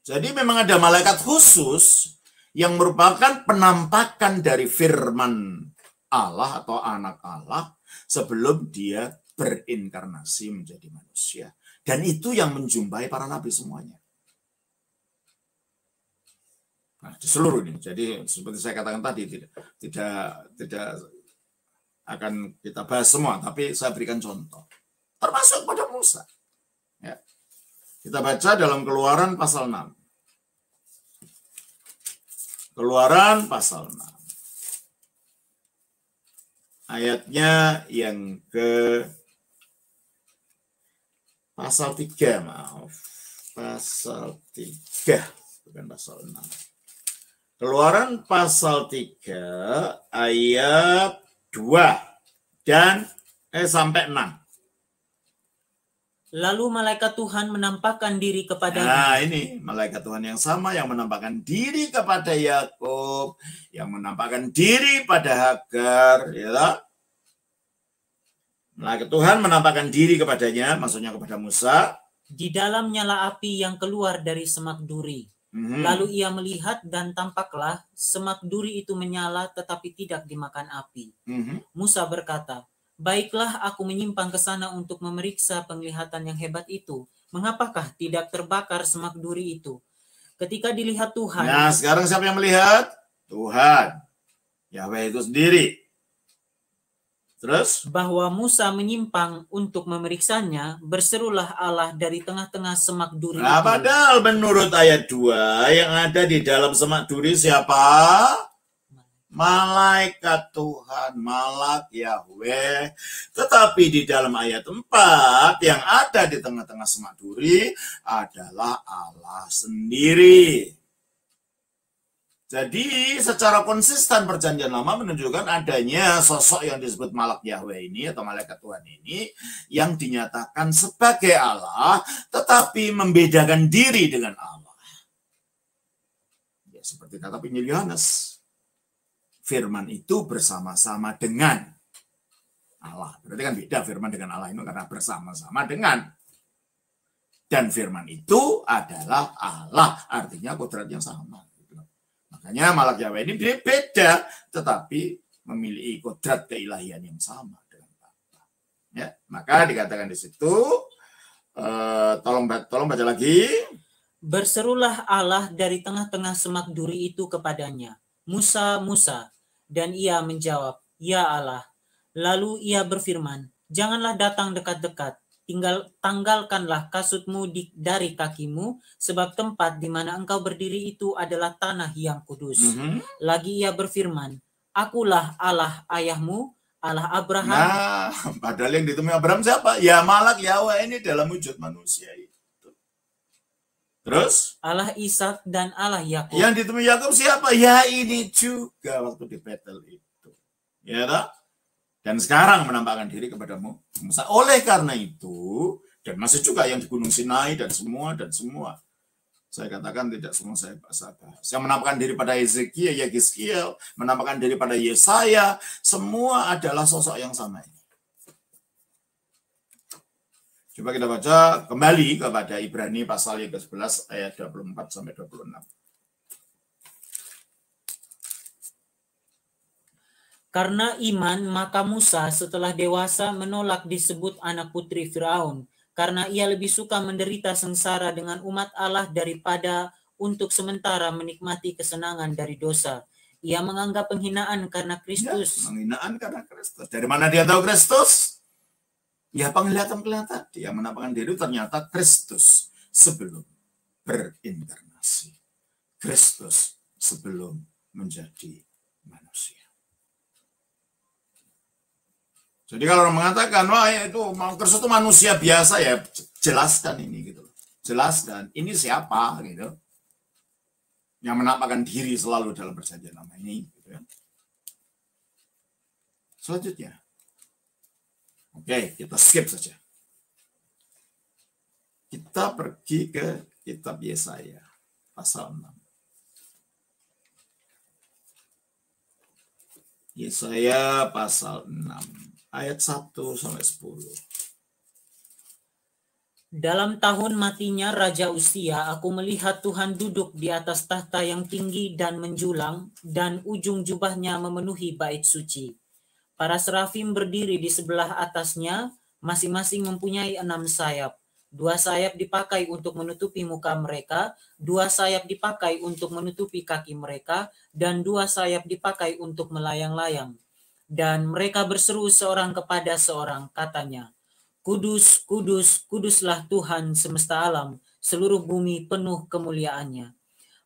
Speaker 2: Jadi memang ada malaikat khusus yang merupakan penampakan dari firman Allah atau anak Allah sebelum dia berinkarnasi menjadi manusia. Dan itu yang menjumpai para nabi semuanya. Nah, di seluruh ini. Jadi seperti saya katakan tadi, tidak akan kita bahas semua, tapi saya berikan contoh. Termasuk pada Musa. Ya. Kita baca dalam Keluaran pasal 6. Keluaran pasal 6. Ayatnya yang ke pasal 3, maaf. Pasal 3, bukan pasal 6. Keluaran pasal 3 ayat 2 dan sampai 6.
Speaker 3: Lalu malaikat Tuhan menampakkan diri kepadanya.
Speaker 2: Nah, ini malaikat Tuhan yang sama yang menampakkan diri kepada Yakub, yang menampakkan diri pada Hagar, ya. Malaikat Tuhan menampakkan diri kepadanya, maksudnya kepada Musa,
Speaker 3: di dalam nyala api yang keluar dari semak duri. Lalu ia melihat dan tampaklah semak duri itu menyala tetapi tidak dimakan api. Musa berkata, baiklah aku menyimpang ke sana untuk memeriksa penglihatan yang hebat itu. Mengapakah tidak terbakar semak duri itu? Ketika dilihat Tuhan.
Speaker 2: Nah, sekarang siapa yang melihat? Tuhan. Yahweh itu sendiri. Terus?
Speaker 3: Bahwa Musa menyimpang untuk memeriksanya, berserulah Allah dari tengah-tengah semak duri
Speaker 2: nah,
Speaker 3: itu.
Speaker 2: Padahal menurut ayat 2, yang ada di dalam semak duri siapa? Malaikat Tuhan, malak Yahweh. Tetapi di dalam ayat 4 yang ada di tengah-tengah semak duri adalah Allah sendiri. Jadi secara konsisten perjanjian lama menunjukkan adanya sosok yang disebut malak Yahweh ini atau malaikat Tuhan ini yang dinyatakan sebagai Allah tetapi membedakan diri dengan Allah. Ya, seperti kata penginjil Yohanes. Firman itu bersama-sama dengan Allah. Berarti kan beda firman dengan Allah itu karena bersama-sama dengan. Dan firman itu adalah Allah. Artinya kodrat yang sama. Makanya malak Yahweh ini beda. Tetapi memiliki kodrat keilahian yang sama dengan Bapa. Ya, maka dikatakan di situ. Tolong baca lagi.
Speaker 3: Berserulah Allah dari tengah-tengah semak duri itu kepadanya. Musa, Musa. Dan ia menjawab, ya Allah. Lalu ia berfirman, janganlah datang dekat-dekat. Tanggalkanlah kasutmu dari kakimu, sebab tempat di mana engkau berdiri itu adalah tanah yang kudus. Lagi ia berfirman, akulah Allah ayahmu, Allah Abraham.
Speaker 2: Nah, padahal yang ditemui Abraham siapa? Ya malak Yahweh ini dalam wujud manusia itu. Terus?
Speaker 3: Allah Ishak dan Allah Yakub.
Speaker 2: Yang ditemui Yakub siapa? Ya ini juga waktu di Betel itu. Ya tak? Dan sekarang menampakkan diri kepada Musa. Oleh karena itu, dan masih juga yang di Gunung Sinai dan semua. Saya katakan tidak semua saya bahas. Yang menampakkan diri pada Yeskiel, menampakkan diri pada Yesaya, semua adalah sosok yang sama ini. Coba kita baca kembali kepada Ibrani pasal yang ke-11 ayat 24 sampai 26.
Speaker 3: Karena iman, maka Musa setelah dewasa menolak disebut anak putri Firaun, karena ia lebih suka menderita sengsara dengan umat Allah daripada untuk sementara menikmati kesenangan dari dosa. Ia menganggap penghinaan karena Kristus.
Speaker 2: Ya, penghinaan karena Kristus. Dari mana dia tahu Kristus? Ya, penglihatan-penglihatan. Dia menampakkan diri ternyata Kristus sebelum berinkarnasi. Kristus sebelum menjadi manusia. Jadi kalau orang mengatakan, wah itu Kristus itu manusia biasa, ya jelaskan ini gitu. Jelaskan ini siapa gitu. Yang menampakkan diri selalu dalam perjanjian lama ini gitu ya. Selanjutnya. Oke, kita skip saja. Kita pergi ke kitab Yesaya pasal 6. Yesaya pasal 6. Ayat 1 sampai 10.
Speaker 3: Dalam tahun matinya Raja Uzia, aku melihat Tuhan duduk di atas tahta yang tinggi dan menjulang, dan ujung jubahnya memenuhi bait suci. Para serafim berdiri di sebelah atasnya, masing-masing mempunyai 6 sayap. 2 sayap dipakai untuk menutupi muka mereka, 2 sayap dipakai untuk menutupi kaki mereka, dan 2 sayap dipakai untuk melayang-layang. Dan mereka berseru seorang kepada seorang, katanya, Kudus, kudus, kuduslah Tuhan semesta alam, seluruh bumi penuh kemuliaannya.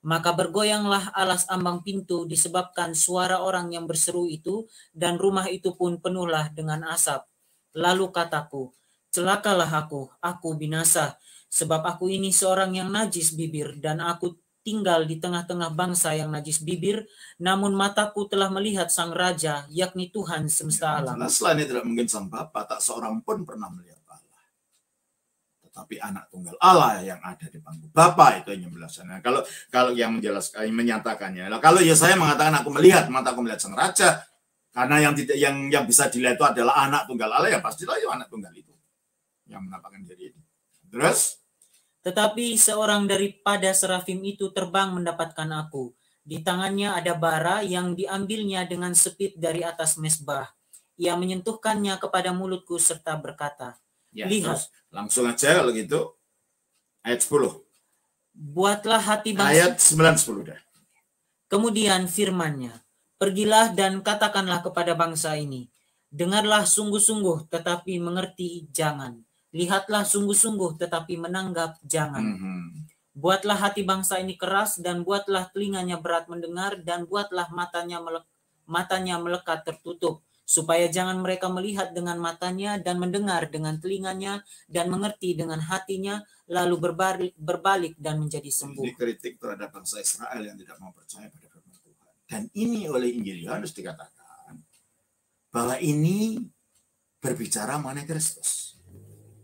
Speaker 3: Maka bergoyanglah alas ambang pintu disebabkan suara orang yang berseru itu, dan rumah itu pun penuhlah dengan asap. Lalu kataku, celakalah aku binasa, sebab aku ini seorang yang najis bibir, dan aku tinggal di tengah-tengah bangsa yang najis bibir, namun mataku telah melihat sang raja, yakni Tuhan semesta alam.
Speaker 2: Selain itu tidak mungkin sang Bapa, tak seorang pun pernah melihat Allah. Tetapi anak tunggal Allah yang ada di panggung Bapa itu yang menjelaskan. Kalau yang menjelaskan, menyatakannya. Kalau Yesaya mengatakan aku melihat, mataku melihat sang raja, karena yang bisa dilihat itu adalah anak tunggal Allah, ya pastilah itu anak tunggal itu yang menampakkan diri ini. Terus?
Speaker 3: Tetapi seorang daripada serafim itu terbang mendapatkan aku. Di tangannya ada bara yang diambilnya dengan sepit dari atas mezbah. Ia menyentuhkannya kepada mulutku serta berkata,
Speaker 2: ya,
Speaker 3: lihat.
Speaker 2: Terus, langsung aja kalau gitu. Ayat 10.
Speaker 3: Buatlah hati bangsa.
Speaker 2: Ayat 9-10 dah.
Speaker 3: Kemudian firman-Nya, pergilah dan katakanlah kepada bangsa ini, dengarlah sungguh-sungguh tetapi mengerti jangan. Lihatlah sungguh-sungguh tetapi menanggap jangan. Buatlah hati bangsa ini keras dan buatlah telinganya berat mendengar dan buatlah matanya melekat tertutup, supaya jangan mereka melihat dengan matanya dan mendengar dengan telinganya dan mengerti dengan hatinya, lalu berbalik dan menjadi sembuh.
Speaker 2: Ini kritik terhadap bangsa Israel yang tidak mau percaya pada firman Tuhan. Dan ini oleh Injil Yohanes dikatakan bahwa ini berbicara mengenai Kristus.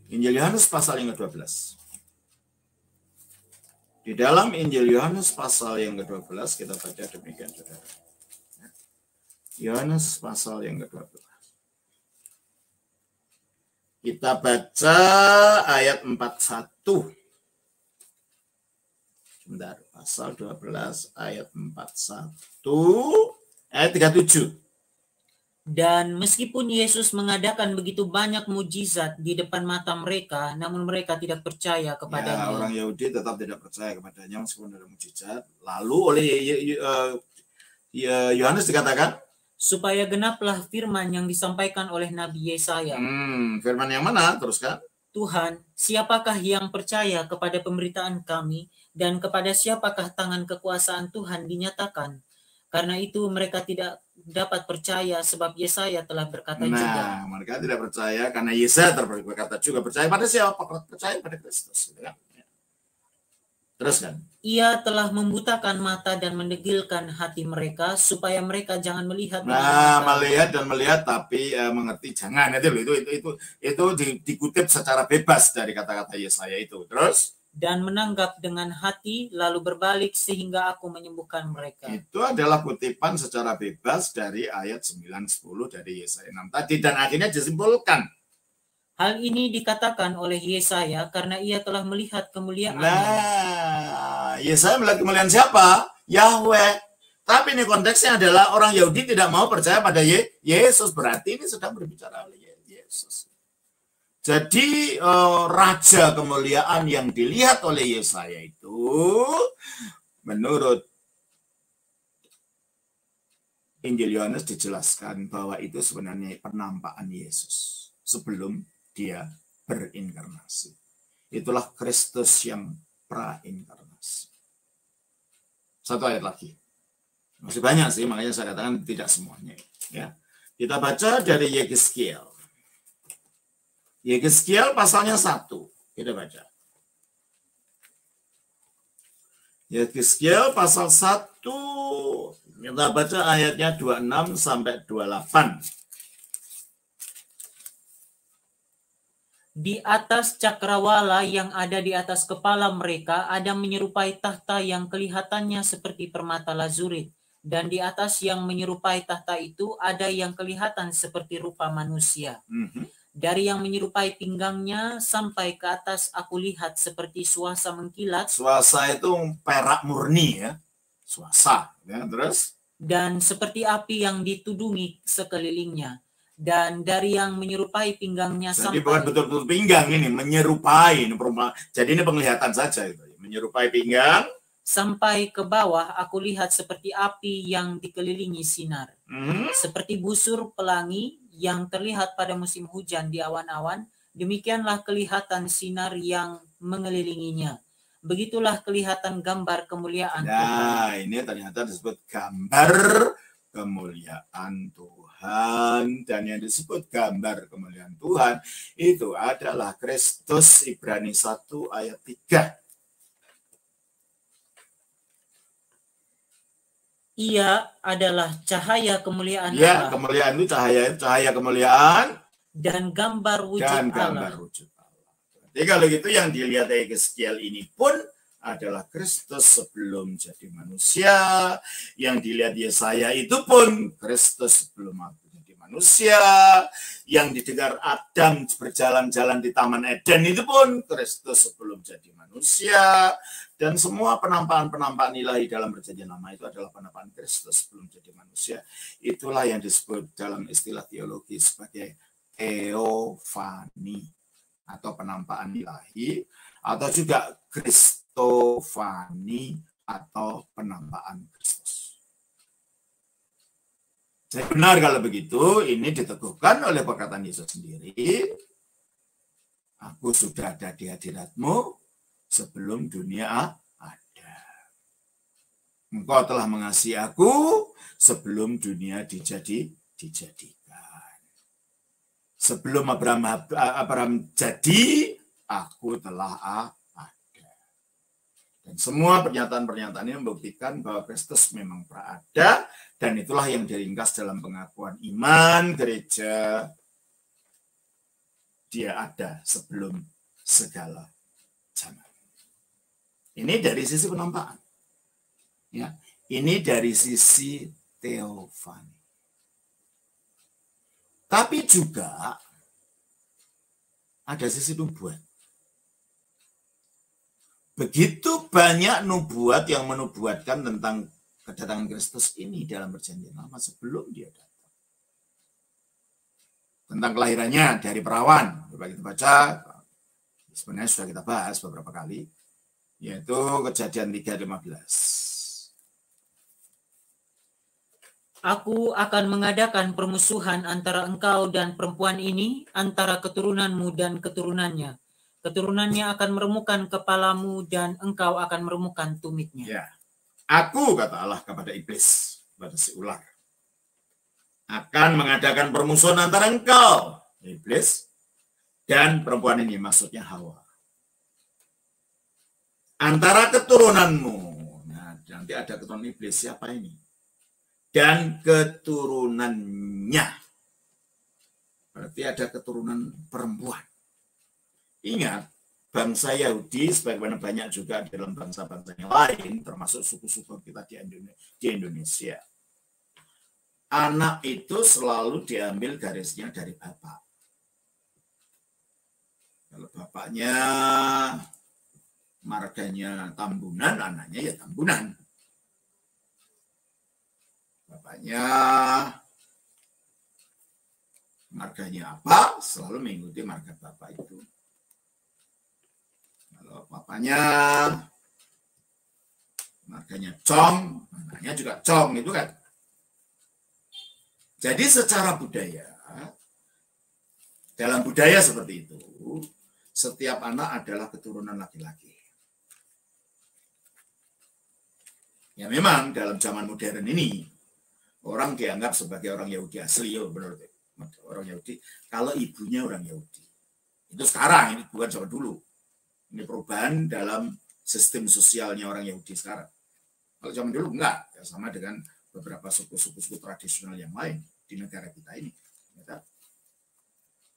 Speaker 2: Injil Yohanes pasal yang ke-12. Di dalam Injil Yohanes pasal yang ke-12 kita baca demikian, saudara. Yohanes pasal yang ke-12. Kita baca ayat 41. Sebentar, pasal 12 ayat 41 ayat 37.
Speaker 3: Dan meskipun Yesus mengadakan begitu banyak mujizat di depan mata mereka, namun mereka tidak percaya kepadanya.
Speaker 2: Ya, orang Yahudi tetap tidak percaya kepadanya meskipun ada mujizat. Lalu oleh Yohanes dikatakan,
Speaker 3: supaya genaplah firman yang disampaikan oleh Nabi Yesaya.
Speaker 2: Firman yang mana? Teruskan.
Speaker 3: Tuhan, siapakah yang percaya kepada pemberitaan kami, dan kepada siapakah tangan kekuasaan Tuhan dinyatakan? Karena itu mereka tidak dapat percaya sebab Yesaya telah berkata juga.
Speaker 2: Mereka tidak percaya karena Yesaya berkata juga. Percaya pada siapa? Percaya pada Kristus. Terus kan?
Speaker 3: Ia telah membutakan mata dan mendegilkan hati mereka supaya mereka jangan melihat.
Speaker 2: Melihat dan melihat tapi mengerti jangan. Itu dikutip secara bebas dari kata-kata Yesaya itu. Terus?
Speaker 3: dan menanggap dengan hati lalu berbalik sehingga aku menyembuhkan mereka.
Speaker 2: Itu adalah kutipan secara bebas dari ayat 9-10 dari Yesaya 6 tadi, dan akhirnya disimpulkan.
Speaker 3: Hal ini dikatakan oleh Yesaya karena ia telah melihat kemuliaan.
Speaker 2: Nah, Yesaya melihat kemuliaan siapa? Yahweh. Tapi ini konteksnya adalah orang Yahudi tidak mau percaya pada Yesus. Berarti ini sedang berbicara oleh Yesus. Jadi raja kemuliaan yang dilihat oleh Yesaya itu menurut Injil Yohanes dijelaskan bahwa itu sebenarnya penampakan Yesus sebelum dia berinkarnasi. Itulah Kristus yang prainkarnasi. Satu ayat lagi. Masih banyak sih, makanya saya katakan tidak semuanya. Ya. Kita baca dari Yehezkiel. Yehezkiel pasalnya 1. Kita baca. Yehezkiel pasal 1. Kita baca ayatnya 26 sampai 28.
Speaker 3: Di atas cakrawala yang ada di atas kepala mereka ada menyerupai tahta yang kelihatannya seperti permata lazurit. Dan di atas yang menyerupai tahta itu ada yang kelihatan seperti rupa manusia. Dari yang menyerupai pinggangnya sampai ke atas aku lihat seperti suasa mengkilat.
Speaker 2: Suasa itu perak murni ya. Suasa. Ya, terus? Dan
Speaker 3: seperti api yang ditudungi sekelilingnya. Dan dari yang menyerupai pinggangnya
Speaker 2: jadi bukan betul-betul pinggang ini, menyerupai. Jadi ini penglihatan saja. Itu. Menyerupai pinggang.
Speaker 3: Sampai ke bawah aku lihat seperti api yang dikelilingi sinar. Seperti busur pelangi yang terlihat pada musim hujan di awan-awan, demikianlah kelihatan sinar yang mengelilinginya. Begitulah kelihatan gambar kemuliaan
Speaker 2: Tuhan. Ini ternyata disebut gambar kemuliaan Tuhan. Dan yang disebut gambar kemuliaan Tuhan itu adalah Kristus. Ibrani 1 ayat 3.
Speaker 3: Ia adalah cahaya kemuliaan
Speaker 2: Allah. Ya,
Speaker 3: kemuliaan
Speaker 2: itu cahaya kemuliaan
Speaker 3: dan gambar wujud Allah.
Speaker 2: Jadi kalau gitu yang dilihat Yehezkiel ini pun adalah Kristus sebelum jadi manusia. Yang dilihat Yesaya itu pun Kristus sebelum jadi manusia. Yang didengar Adam berjalan-jalan di Taman Eden itu pun Kristus sebelum jadi manusia. Dan semua penampakan-penampakan ilahi dalam perjanjian lama itu adalah penampakan Kristus sebelum jadi manusia. Itulah yang disebut dalam istilah teologi sebagai teofani atau penampakan ilahi, atau juga kristofani atau penampakan Kristus. Jadi benar kalau begitu, ini diteguhkan oleh perkataan Yesus sendiri. Aku sudah ada di hadiratmu sebelum dunia ada. Engkau telah mengasihi aku sebelum dunia dijadikan. Sebelum Abraham jadi, aku telah ada. Dan semua pernyataan-pernyataan ini membuktikan bahwa Kristus memang berada, dan itulah yang diringkas dalam pengakuan iman gereja. Dia ada sebelum segala zaman. Ini dari sisi penampakan. Ya, ini dari sisi teofani. Tapi juga ada sisi nubuat. Begitu banyak nubuat yang menubuatkan tentang kedatangan Kristus ini dalam perjanjian lama sebelum dia datang. Tentang kelahirannya dari perawan. Coba kita baca. Sebenarnya sudah kita bahas beberapa kali. Yaitu Kejadian 3:15.
Speaker 3: Aku akan mengadakan permusuhan antara engkau dan perempuan ini, antara keturunanmu dan keturunannya. Keturunannya akan meremukkan kepalamu dan engkau akan meremukkan tumitnya.
Speaker 2: Ya. Aku, kata Allah kepada iblis, kepada si ular, akan mengadakan permusuhan antara engkau, iblis, dan perempuan ini, maksudnya Hawa. Antara keturunanmu, nah nanti ada keturunan iblis, siapa ini? Dan keturunannya, berarti ada keturunan perempuan. Ingat bangsa Yahudi, sebagaimana banyak juga dalam bangsa-bangsa yang lain, termasuk suku-suku kita di Indonesia. Anak itu selalu diambil garisnya dari bapak. Kalau bapaknya marganya Tambunan, anaknya ya Tambunan. Bapaknya marganya apa, selalu mengikuti marga bapak itu. Kalau bapaknya marganya Cong, anaknya juga Cong, itu kan. Jadi secara budaya, dalam budaya seperti itu, setiap anak adalah keturunan laki-laki. Ya memang dalam zaman modern ini, orang dianggap sebagai orang Yahudi asli, ya benar, orang Yahudi, kalau ibunya orang Yahudi. Itu sekarang, ini bukan zaman dulu. Ini perubahan dalam sistem sosialnya orang Yahudi sekarang. Kalau zaman dulu enggak, ya sama dengan beberapa suku-suku tradisional yang lain di negara kita ini.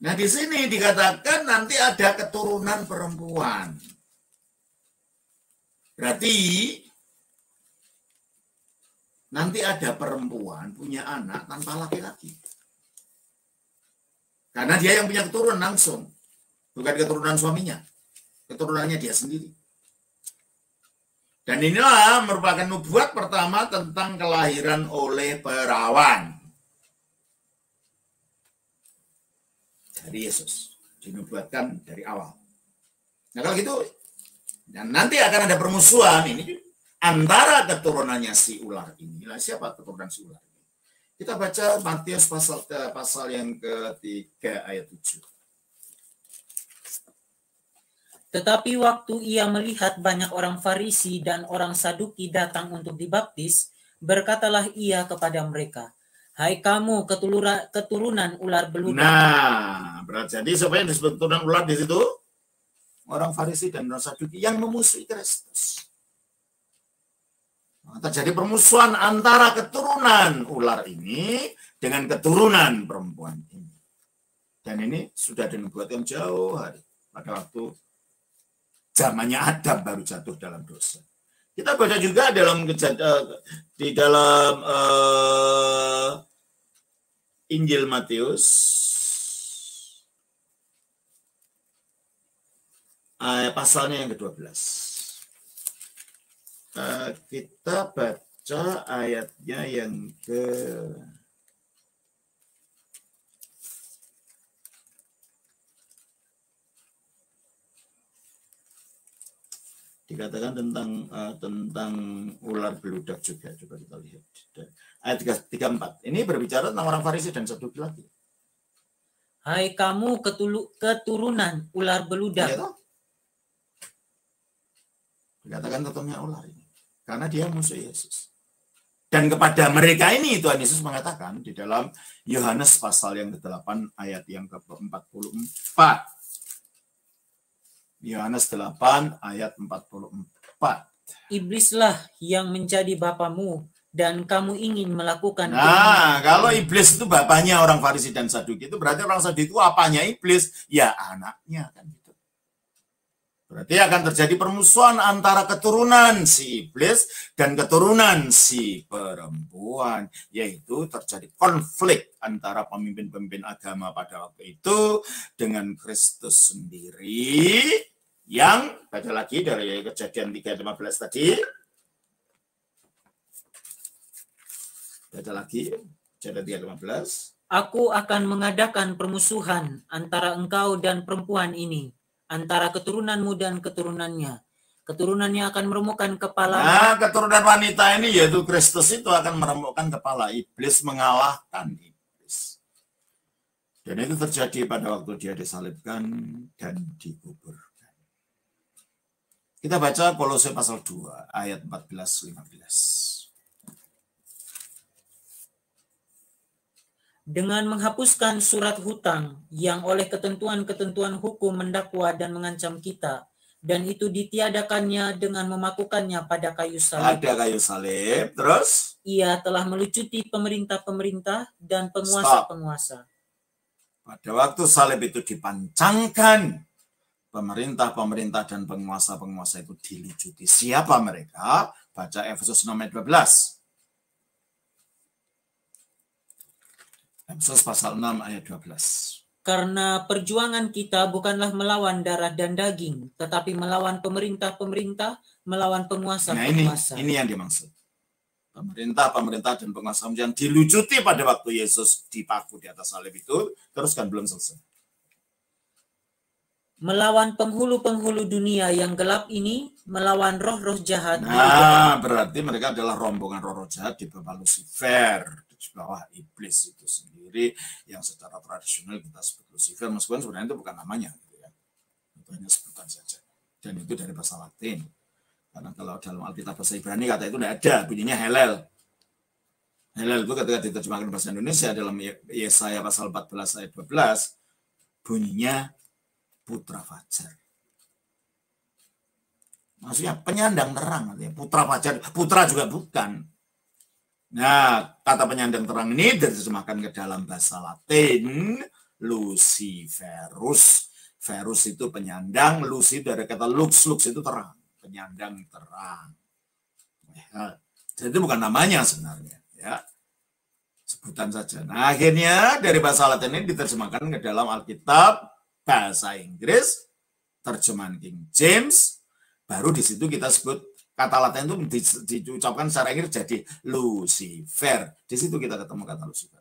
Speaker 2: Nah, di sini dikatakan nanti ada keturunan perempuan. Berarti nanti ada perempuan punya anak tanpa laki-laki. Karena dia yang punya keturunan langsung. Bukan keturunan suaminya. Keturunannya dia sendiri. Dan inilah merupakan nubuat pertama tentang kelahiran oleh perawan. Dari Yesus. Dinubuatkan dari awal. Nah kalau gitu, dan nanti akan ada permusuhan ini antara keturunannya si ular ini. Siapa keturunan si ular ini? Kita baca Matius pasal yang ke-3 ayat 7.
Speaker 3: Tetapi waktu ia melihat banyak orang Farisi dan orang Saduki datang untuk dibaptis, berkatalah ia kepada mereka, "Hai kamu keturunan ular beludak."
Speaker 2: Nah, berarti jadi siapa yang disebut keturunan ular di situ? Orang Farisi dan orang Saduki yang memusuhi Kristus. Terjadi permusuhan antara keturunan ular ini dengan keturunan perempuan ini. Dan ini sudah dinubuatkan jauh hari pada waktu zamannya Adam baru jatuh dalam dosa. Kita baca juga dalam di dalam Injil Matius pasalnya yang ke-12. Kita baca ayatnya yang ke dikatakan tentang ular beludak juga. Coba kita lihat ayat 34. Ini berbicara tentang orang Farisi dan Saduki lagi.
Speaker 3: Hai kamu keturunan ular beludak.
Speaker 2: Ya, dikatakan tetapnya ular ini karena dia musuh Yesus. Dan kepada mereka ini Tuhan Yesus mengatakan di dalam Yohanes pasal yang ke-8 ayat yang ke-44. Yohanes 8 ayat 44.
Speaker 3: Iblislah yang menjadi bapamu dan kamu ingin melakukan.
Speaker 2: Nah, kalau iblis itu bapaknya orang Farisi dan Saduki, itu berarti orang Saduki itu apanya iblis? Ya anaknya kan gitu. Berarti akan terjadi permusuhan antara keturunan si iblis dan keturunan si perempuan, yaitu terjadi konflik antara pemimpin-pemimpin agama pada waktu itu dengan Kristus sendiri. Yang baca lagi dari Kejadian 3:15 tadi. Baca lagi Kejadian 3:15.
Speaker 3: Aku akan mengadakan permusuhan antara engkau dan perempuan ini, antara keturunanmu dan keturunannya. Keturunannya akan meremukkan kepala.
Speaker 2: Nah, keturunan wanita ini yaitu Kristus itu akan meremukkan kepala. Iblis mengalahkan iblis. Dan itu terjadi pada waktu dia disalibkan dan dikuburkan. Kita baca Kolose pasal 2 ayat 14-15.
Speaker 3: Dengan menghapuskan surat hutang yang oleh ketentuan-ketentuan hukum mendakwa dan mengancam kita, dan itu ditiadakannya dengan memakukannya pada kayu salib.
Speaker 2: Pada kayu salib, terus?
Speaker 3: Ia telah melucuti pemerintah-pemerintah dan penguasa-penguasa.
Speaker 2: Pada waktu salib itu dipancangkan, pemerintah-pemerintah dan penguasa-penguasa itu dilucuti. Siapa mereka? Baca Efesus 6 ayat 12. Efesus pasal 6 ayat 12.
Speaker 3: Karena perjuangan kita bukanlah melawan darah dan daging, tetapi melawan pemerintah-pemerintah, melawan penguasa-penguasa.
Speaker 2: Nah, ini yang dimaksud. Pemerintah-pemerintah dan penguasa yang dilucuti pada waktu Yesus dipaku di atas salib itu, terus kan belum selesai.
Speaker 3: Melawan penghulu-penghulu dunia yang gelap ini, melawan roh-roh jahat.
Speaker 2: Nah, berarti mereka adalah rombongan roh-roh jahat di bawah Lucifer, di bawah iblis itu sendiri, yang secara tradisional kita sebut Lucifer, meskipun sebenarnya itu bukan namanya, gitu ya. Itu hanya sebutan saja. Dan itu dari bahasa Latin. Karena kalau dalam Alkitab bahasa Ibrani kata itu tidak ada, bunyinya Helel. Helel itu ketika diterjemahkan bahasa Indonesia dalam Yesaya pasal 14 ayat 12, bunyinya putra fajar. Maksudnya penyandang terang, putra fajar, putra juga bukan. Nah, kata penyandang terang ini diterjemahkan ke dalam bahasa Latin Luciferus. Verus itu penyandang, lux itu dari kata lux, lux itu terang, penyandang terang. Ya, jadi itu bukan namanya sebenarnya, ya. Sebutan saja. Nah, akhirnya dari bahasa Latin ini diterjemahkan ke dalam Alkitab bahasa Inggris, terjemahan King James, baru di situ kita sebut kata Latin itu diucapkan secara Inggris jadi Lucifer. Di situ kita ketemu kata Lucifer.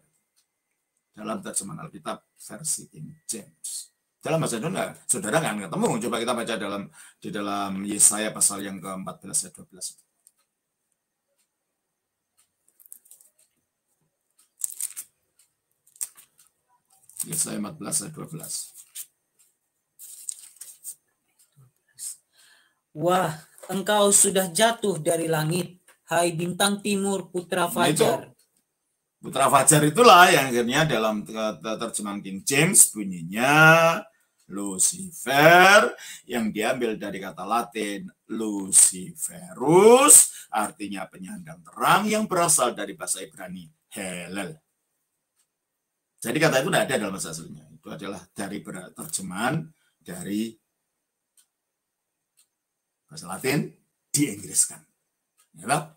Speaker 2: Dalam terjemahan Alkitab versi King James. Dalam bahasa Indonesia, saudara nggak ketemu. Coba kita baca di dalam Yesaya pasal yang ke-14 ayat 12. Yesaya 14 ayat 12.
Speaker 3: Wah, engkau sudah jatuh dari langit, hai bintang timur putra fajar.
Speaker 2: Nah, putra fajar itulah yang akhirnya dalam terjemahan King James bunyinya Lucifer, yang diambil dari kata Latin Luciferus, artinya penyandang terang, yang berasal dari bahasa Ibrani Helel. Jadi kata itu tidak ada dalam bahasa aslinya. Itu adalah dari terjemahan dari bahasa Latin diinggriskan. Ya,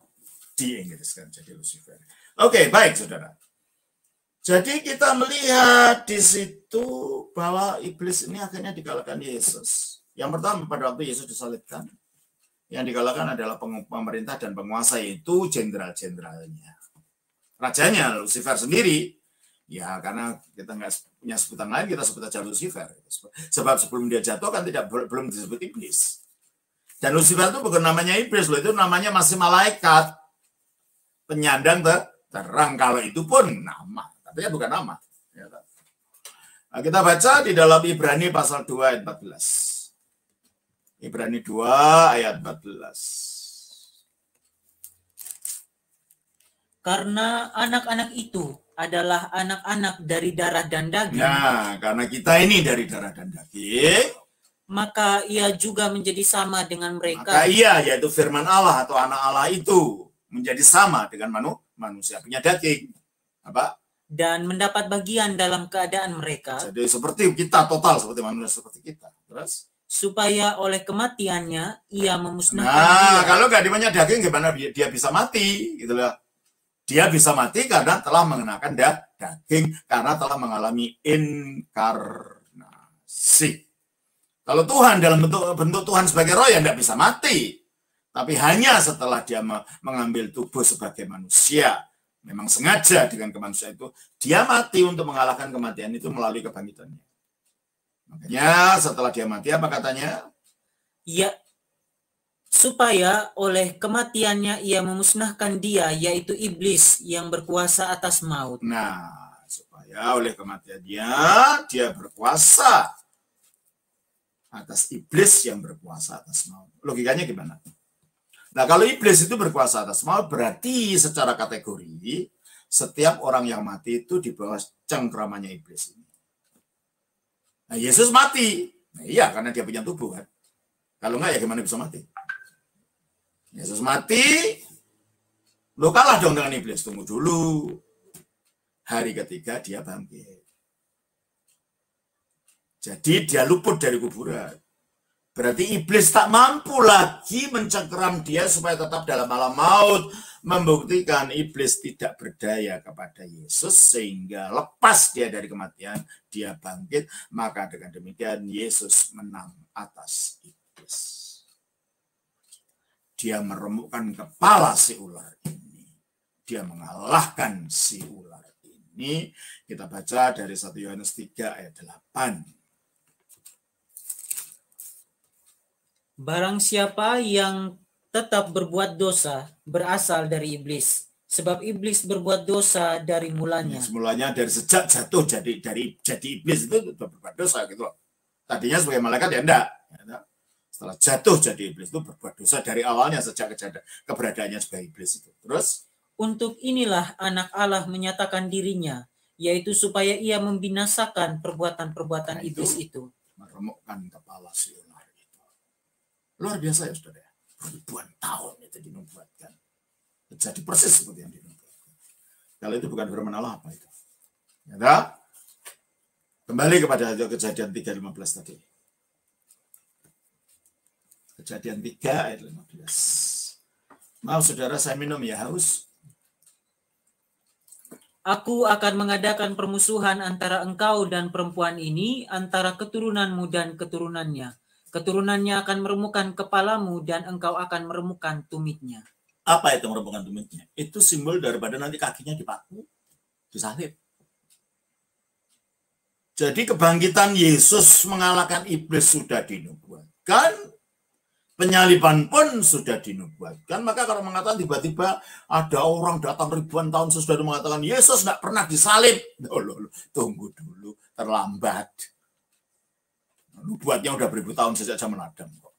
Speaker 2: diinggriskan jadi Lucifer. Oke, baik saudara. Jadi kita melihat di situ bahwa iblis ini akhirnya dikalahkan Yesus. Yang pertama pada waktu Yesus disalibkan, yang dikalahkan adalah pemerintah dan penguasa, yaitu jenderal-jenderalnya. Rajanya Lucifer sendiri, ya karena kita nggak punya sebutan lain, kita sebut aja Lucifer. Sebab sebelum dia jatuh kan belum disebut iblis. Dan Lucifer itu bukan namanya iblis loh, itu namanya masih malaikat. Penyandang terang, kalau itu pun nama, tapi ya bukan nama. Nah, kita baca di dalam Ibrani pasal 2 ayat 14. Ibrani 2 ayat 14.
Speaker 3: Karena anak-anak itu adalah anak-anak dari darah dan daging.
Speaker 2: Nah, karena kita ini dari darah dan daging,
Speaker 3: maka ia juga menjadi sama dengan mereka.
Speaker 2: Maka ia, yaitu firman Allah atau anak Allah itu, menjadi sama dengan manusia punya daging. Apa?
Speaker 3: Dan mendapat bagian dalam keadaan mereka.
Speaker 2: Jadi seperti kita, total seperti manusia seperti kita. Terus?
Speaker 3: Supaya oleh kematiannya ia memusnahkan
Speaker 2: dia. Kalau nggak dimanya daging, gimana dia bisa mati? Gitu loh. Dia bisa mati karena telah mengenakan daging, karena telah mengalami inkarnasi. Kalau Tuhan dalam bentuk Tuhan sebagai roh, ya tidak bisa mati. Tapi hanya setelah dia mengambil tubuh sebagai manusia, memang sengaja dengan kemanusiaan itu, dia mati untuk mengalahkan kematian itu melalui kebangkitannya. Makanya setelah dia mati, apa katanya?
Speaker 3: Ya, supaya oleh kematiannya ia memusnahkan dia, yaitu iblis yang berkuasa atas maut.
Speaker 2: Nah, supaya oleh kematiannya dia berkuasa atas iblis yang berkuasa atas maut. Logikanya gimana? Nah, kalau iblis itu berkuasa atas maut, berarti secara kategori setiap orang yang mati itu di bawah cengkramannya iblis ini. Nah, Yesus mati. Nah, iya, karena dia punya tubuh kan. Kalau enggak ya gimana bisa mati? Yesus mati, lo kalah dong dengan iblis. Tunggu dulu. Hari ketiga dia bangkit. Jadi dia luput dari kuburan. Berarti iblis tak mampu lagi mencengkeram dia supaya tetap dalam alam maut. Membuktikan iblis tidak berdaya kepada Yesus sehingga lepas dia dari kematian, dia bangkit. Maka dengan demikian Yesus menang atas iblis. Dia meremukkan kepala si ular ini. Dia mengalahkan si ular ini. Kita baca dari 1 Yohanes 3 ayat 8.
Speaker 3: Barang siapa yang tetap berbuat dosa berasal dari iblis, sebab iblis berbuat dosa dari mulanya.
Speaker 2: Semulanya dari sejak jatuh jadi iblis itu berbuat dosa gitu loh. Tadinya sebagai malaikat ya enggak. Setelah jatuh jadi iblis itu berbuat dosa dari awalnya sejak keberadaannya sebagai iblis itu. Terus
Speaker 3: untuk inilah anak Allah menyatakan dirinya, yaitu supaya ia membinasakan perbuatan-perbuatan iblis itu.
Speaker 2: Meremukkan kepala si ular itu. Luar biasa ya saudara. Ribuan tahun itu dinubuatkan. Jadi persis seperti yang dinubuatkan. Kalau itu bukan firman Allah apa itu? Ya, kembali kepada Kejadian 3:15 tadi. Kejadian 3 ayat 15. Maaf saudara, saya minum ya, haus.
Speaker 3: Aku akan mengadakan permusuhan antara engkau dan perempuan ini, antara keturunanmu dan keturunannya. Keturunannya akan meremukkan kepalamu dan engkau akan meremukkan tumitnya.
Speaker 2: Apa itu meremukkan tumitnya? Itu simbol daripada nanti kakinya dipaku, disalib. Jadi kebangkitan Yesus mengalahkan iblis sudah dinubuatkan, penyaliban pun sudah dinubuatkan. Maka kalau mengatakan tiba-tiba ada orang datang ribuan tahun sesudah itu mengatakan Yesus tidak pernah disalib, tunggu dulu, terlambat. Nubuatnya udah beribu tahun sejak zaman Adam kok.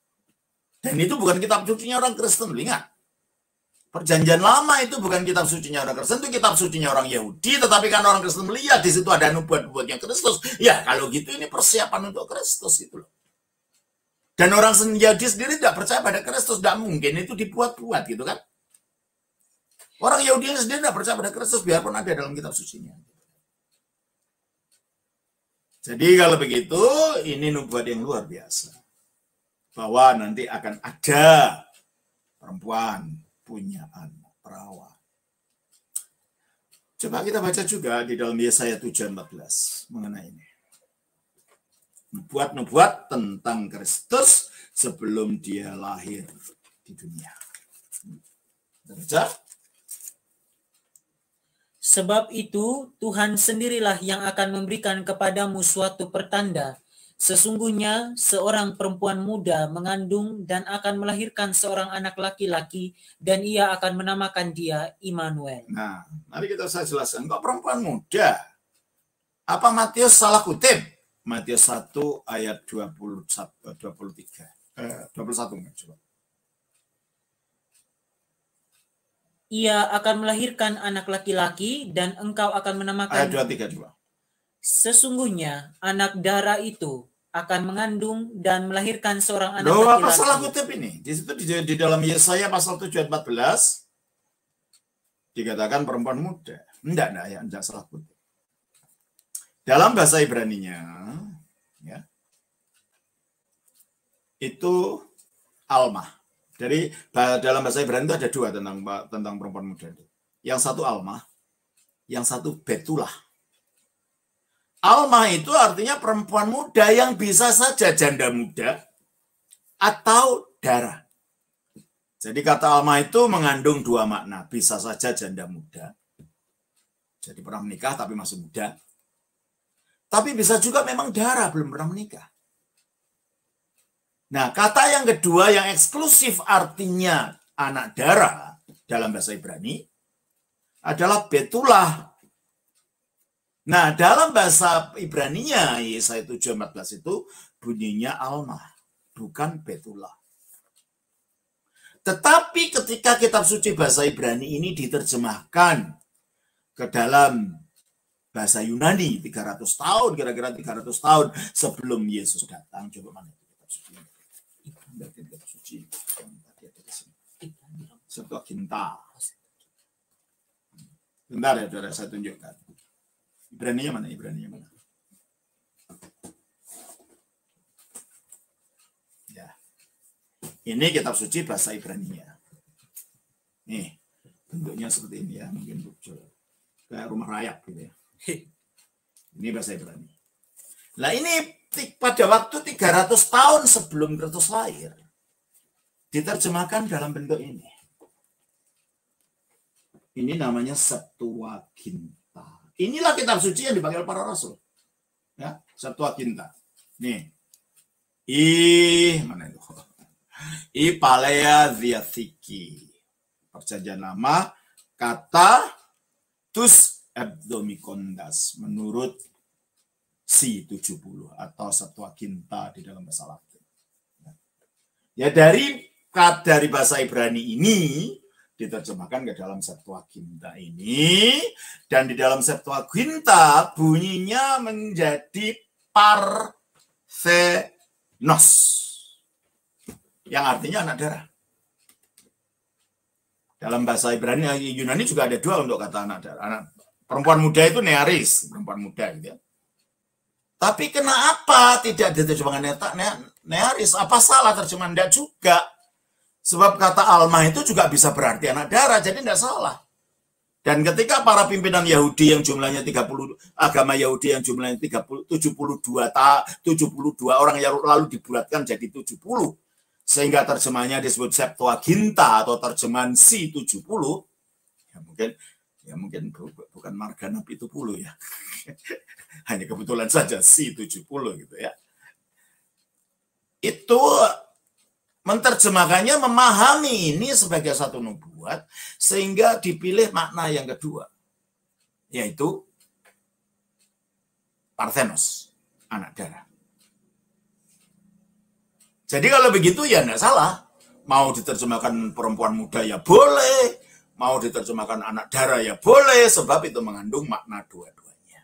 Speaker 2: Dan itu bukan kitab sucinya orang Kristen, ingat. Perjanjian lama itu bukan kitab sucinya orang Kristen, itu kitab sucinya orang Yahudi, tetapi kan orang Kristen melihat di situ ada nubuat-nubuatnya Kristus. Ya, kalau gitu ini persiapan untuk Kristus itu loh. Dan orang Yahudi sendiri tidak percaya pada Kristus, tidak mungkin itu dibuat-buat gitu kan. Orang Yahudi sendiri tidak percaya pada Kristus biarpun ada dalam kitab sucinya. Jadi kalau begitu, ini nubuat yang luar biasa. Bahwa nanti akan ada perempuan punya anak perawan. Coba kita baca juga di dalam Yesaya 7:14 mengenai ini. Nubuat-nubuat tentang Kristus sebelum dia lahir di dunia. Kita baca.
Speaker 3: Sebab itu Tuhan sendirilah yang akan memberikan kepadamu suatu pertanda. Sesungguhnya seorang perempuan muda mengandung dan akan melahirkan seorang anak laki-laki dan ia akan menamakan dia Immanuel.
Speaker 2: Nah, mari saya jelaskan. Kok perempuan muda? Apa Matius salah kutip? Matius 1 ayat 21 coba.
Speaker 3: Ia akan melahirkan anak laki-laki dan engkau akan menamakan
Speaker 2: ayat 23 coba.
Speaker 3: Sesungguhnya anak darah itu akan mengandung dan melahirkan seorang anak laki-laki.
Speaker 2: Apa salah kutip ini? Di situ di dalam Yesaya pasal 7 ayat 14 dikatakan perempuan muda. Enggak salah kutip. Dalam bahasa Ibraninya ya, itu Almah. Dari dalam bahasa Ibrani itu ada dua tentang perempuan muda itu. Yang satu Almah, yang satu Betulah. Almah itu artinya perempuan muda yang bisa saja janda muda atau darah. Jadi kata Almah itu mengandung dua makna. Bisa saja janda muda, jadi pernah menikah tapi masih muda. Tapi bisa juga memang darah, belum pernah menikah. Nah, kata yang kedua yang eksklusif artinya anak darah dalam bahasa Ibrani adalah Betulah. Nah, dalam bahasa Ibraninya Yesaya 7:14 itu bunyinya Almah, bukan Betulah. Tetapi ketika kitab suci bahasa Ibrani ini diterjemahkan ke dalam bahasa Yunani 300 tahun, kira-kira 300 tahun sebelum Yesus datang, coba mana itu kitab suci? Kitab suci yang tadi ada di sini. Septuaginta. Bentar ya, saudara, saya tunjukkan. Ibraninya mana? Ya. Ini kitab suci bahasa Ibrani-nya. Nih, bentuknya seperti ini ya, mungkin lucu. Kayak rumah rayap gitu ya. Ini bahasa Ibrani. Nah ini pada waktu 300 tahun sebelum Kristus lahir, diterjemahkan dalam bentuk ini. Ini namanya Septuaginta. Inilah kitab suci yang dipanggil para rasul. Ya, Septuaginta. Nih. Mana itu? Palea Diathiki. Perjanjian lama kata tus hebdomikondas menurut C70 atau Septuaginta di dalam bahasa Latin. Ya dari bahasa Ibrani ini diterjemahkan ke dalam Septuaginta ini, dan di dalam Septuaginta bunyinya menjadi Parthenos, yang artinya anak darah. Dalam bahasa Ibrani Yunani juga ada dua untuk kata anak darah. Perempuan muda itu nearis, perempuan muda gitu ya. Tapi kenapa tidak diterjemahkan nearis? Apa salah terjemahan? Tidak juga. Sebab kata alma itu juga bisa berarti anak darah, jadi tidak salah. Dan ketika para pimpinan Yahudi yang jumlahnya 30, agama Yahudi yang jumlahnya 72 orang yang lalu dibulatkan jadi 70, sehingga terjemahannya disebut Septuaginta atau terjemahan C70, ya mungkin bukan Margana P70 ya. Hanya kebetulan saja C70 gitu ya. Itu menerjemahkannya memahami ini sebagai satu nubuat, sehingga dipilih makna yang kedua, yaitu Parthenos, anak darah. Jadi kalau begitu ya tidak salah. Mau diterjemahkan perempuan muda ya boleh, mau diterjemahkan anak darah ya boleh, sebab itu mengandung makna dua-duanya.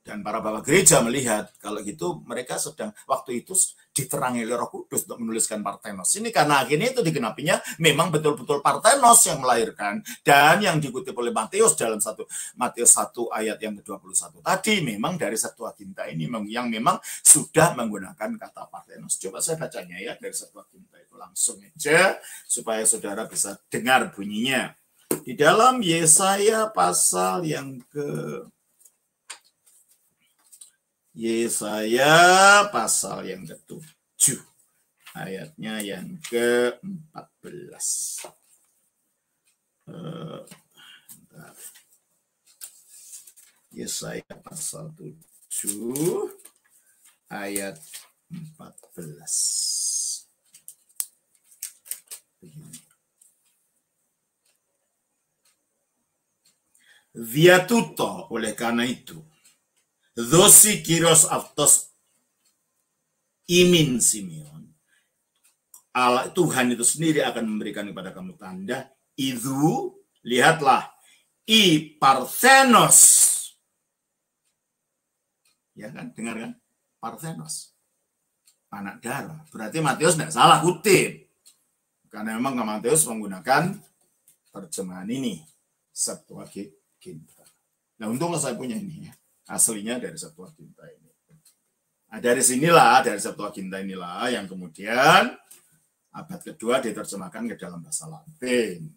Speaker 2: Dan para bapak gereja melihat kalau gitu mereka sedang waktu itu diterangi oleh Roh Kudus untuk menuliskan Parthenos ini, karena akhirnya itu digenapinya memang betul-betul Parthenos yang melahirkan, dan yang dikutip oleh Matius dalam Matius 1 ayat yang ke-21 tadi memang dari Septuaginta ini yang memang sudah menggunakan kata Parthenos. Coba saya bacanya ya dari Septuaginta itu langsung aja supaya saudara bisa dengar bunyinya. Di dalam Yesaya pasal yang Yesaya pasal yang ke-7 ayatnya yang ke-14. Yesaya pasal 7 ayat 14. Begini. Viatuto, oleh karena itu Dosi kiros aftos imin Simeon. Allah Tuhan itu sendiri akan memberikan kepada kamu tanda. Itu lihatlah I Parthenos. Ya kan, dengar kan? Parthenos. Anak darah. Berarti Matius tidak salah kutip. Karena memang Matius menggunakan terjemahan ini. Septuaginta. Nah, untunglah saya punya ini ya. Aslinya dari Septuaginta ini. Nah, dari sinilah, dari Septuaginta inilah yang kemudian abad kedua diterjemahkan ke dalam bahasa Latin,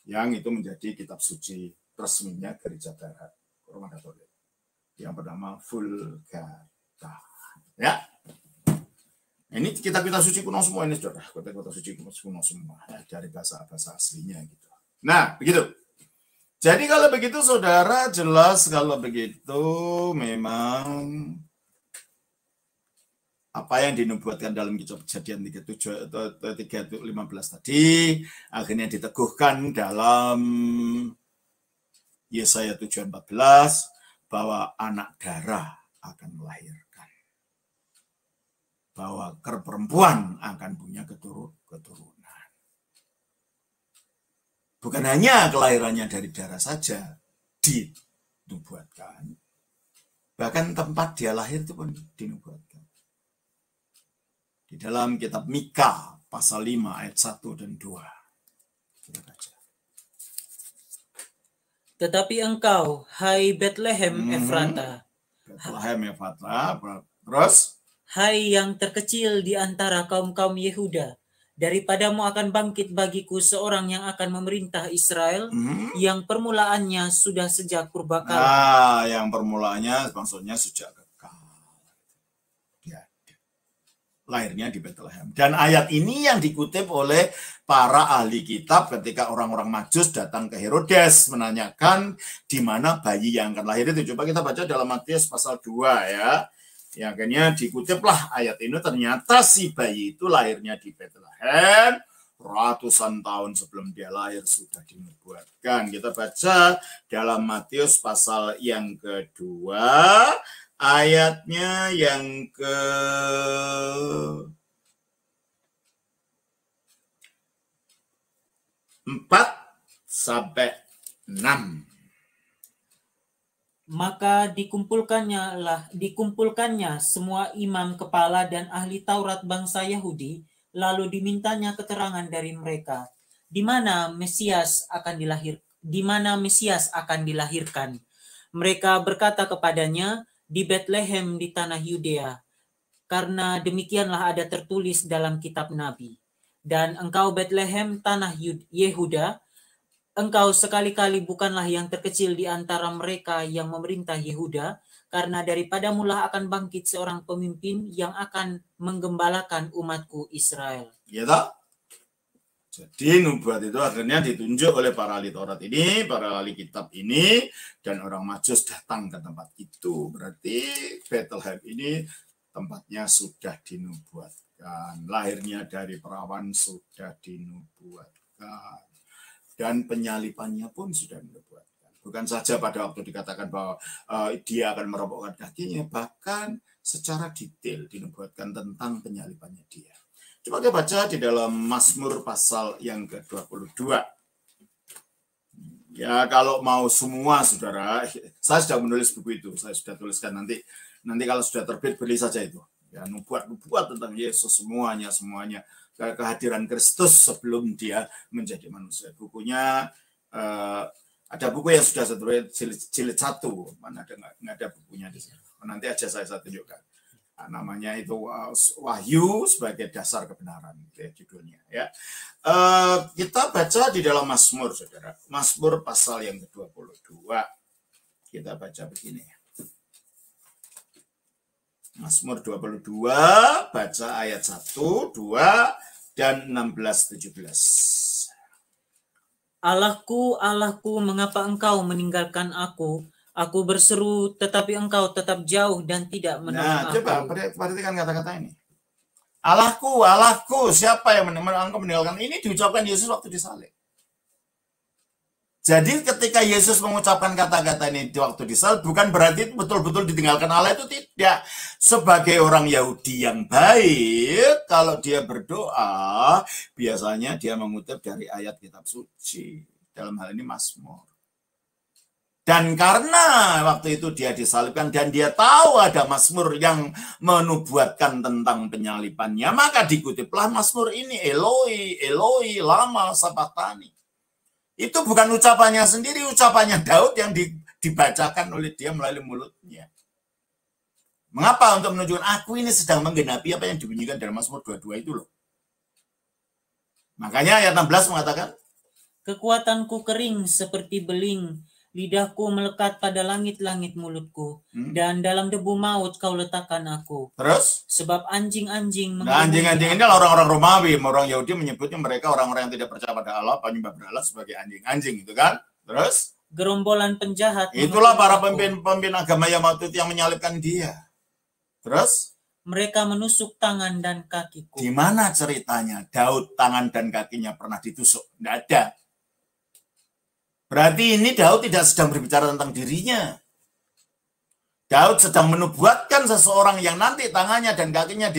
Speaker 2: yang itu menjadi kitab suci resminya Gereja Barat Roma Katolik, yang bernama Vulgata. Ya, ini kitab-kitab suci kuno semua ini, saudara. Kitab-kitab suci kuno semua ya, dari bahasa-bahasa aslinya gitu. Nah, begitu. Jadi kalau begitu saudara jelas kalau begitu memang apa yang dinubuatkan dalam kitab Kejadian 37 atau 3:15 tadi akhirnya diteguhkan dalam Yesaya 7:14 bahwa anak darah akan melahirkan. Bahwa perempuan akan punya keturunan. Bukan hanya kelahirannya dari darah saja dinubuatkan, bahkan tempat dia lahir itu pun dinubuatkan. Di dalam kitab Mika pasal 5 ayat 1 dan 2. Kita baca.
Speaker 3: Tetapi engkau, hai Bethlehem Efrata,
Speaker 2: Terus,
Speaker 3: hai yang terkecil di antara kaum-kaum Yehuda, Daripadamu akan bangkit bagiku seorang yang akan memerintah Israel, yang permulaannya sudah sejak purbakala.
Speaker 2: Nah, yang permulaannya maksudnya sejak kekal. Ya. Lahirnya di Bethlehem. Dan ayat ini yang dikutip oleh para ahli kitab ketika orang-orang Majus datang ke Herodes menanyakan di mana bayi yang akan lahir itu. Coba kita baca dalam Matius pasal 2 ya. Ya, akhirnya dikutiplah ayat ini, ternyata si bayi itu lahirnya di Bethlehem ratusan tahun sebelum dia lahir sudah dinubuatkan. Kita baca dalam Matius pasal yang kedua, ayatnya yang ke 4 sampai 6.
Speaker 3: Maka dikumpulkannya semua imam kepala dan ahli Taurat bangsa Yahudi, lalu dimintanya keterangan dari mereka, di mana Mesias akan dilahirkan. Mereka berkata kepadanya, di Bethlehem di tanah Yudea, karena demikianlah ada tertulis dalam kitab Nabi. Dan engkau Bethlehem tanah Yehuda, engkau sekali-kali bukanlah yang terkecil di antara mereka yang memerintah Yehuda, karena daripadamulah akan bangkit seorang pemimpin yang akan menggembalakan umatku Israel.
Speaker 2: Ya tak? Jadi nubuat itu akhirnya ditunjuk oleh para ahli Taurat ini, para ahli kitab ini, dan orang Majus datang ke tempat itu. Berarti Bethlehem ini tempatnya sudah dinubuatkan. Lahirnya dari perawan sudah dinubuatkan. Dan penyalipannya pun sudah dinubuatkan. Bukan saja pada waktu dikatakan bahwa dia akan merobohkan kakinya, bahkan secara detail dinubuatkan tentang penyalipannya dia. Coba kita baca di dalam Mazmur pasal yang ke-22. Ya, kalau mau semua saudara, saya sudah menulis buku itu, saya sudah tuliskan nanti kalau sudah terbit beli saja itu. Ya, nubuat tentang Yesus semuanya kehadiran Kristus sebelum dia menjadi manusia. Bukunya ada buku yang sudah jilid 1, mana nggak ada bukunya di sini. Nanti aja saya tunjukkan. Namanya itu Wahyu sebagai dasar kebenaran, judulnya. Ya, kita baca di dalam Mazmur, saudara. Mazmur pasal yang ke-22. Kita baca begini. Mazmur 22, baca ayat 1, 2, dan 16-17.
Speaker 3: Allahku, Allahku, mengapa engkau meninggalkan aku? Aku berseru, tetapi engkau tetap jauh dan tidak menolong aku.
Speaker 2: Coba perhatikan kata-kata ini. Allahku, Allahku, siapa yang engkau meninggalkan? Ini diucapkan Yesus waktu disalib. Jadi ketika Yesus mengucapkan kata-kata ini di waktu disalib, bukan berarti betul-betul ditinggalkan Allah, itu tidak. Sebagai orang Yahudi yang baik, kalau dia berdoa, biasanya dia mengutip dari ayat kitab suci. Dalam hal ini Mazmur. Dan karena waktu itu dia disalibkan dan dia tahu ada Mazmur yang menubuatkan tentang penyalipannya, maka dikutiplah Mazmur ini, Eloi, Eloi, lama sabachthani. Itu bukan ucapannya sendiri, ucapannya Daud yang dibacakan oleh dia melalui mulutnya. Mengapa? Untuk menunjukkan aku ini sedang menggenapi apa yang dibunyikan dalam Mazmur 22 itu loh. Makanya ayat 16 mengatakan,
Speaker 3: kekuatanku kering seperti beling, lidahku melekat pada langit-langit mulutku, dan dalam debu maut kau letakkan aku.
Speaker 2: Terus?
Speaker 3: Sebab anjing-anjing
Speaker 2: anjing-anjing ini orang-orang Romawi, orang Yahudi menyebutnya mereka orang-orang yang tidak percaya pada Allah, penyembah berhala sebagai anjing-anjing, itu kan? Terus?
Speaker 3: Gerombolan penjahat.
Speaker 2: Itulah para pemimpin agama Yahudi yang menyalibkan dia. Terus?
Speaker 3: Mereka menusuk tangan dan kakiku.
Speaker 2: Di mana ceritanya Daud tangan dan kakinya pernah ditusuk? Tidak ada. Berarti ini Daud tidak sedang berbicara tentang dirinya. Daud sedang menubuatkan seseorang yang nanti tangannya dan kakinya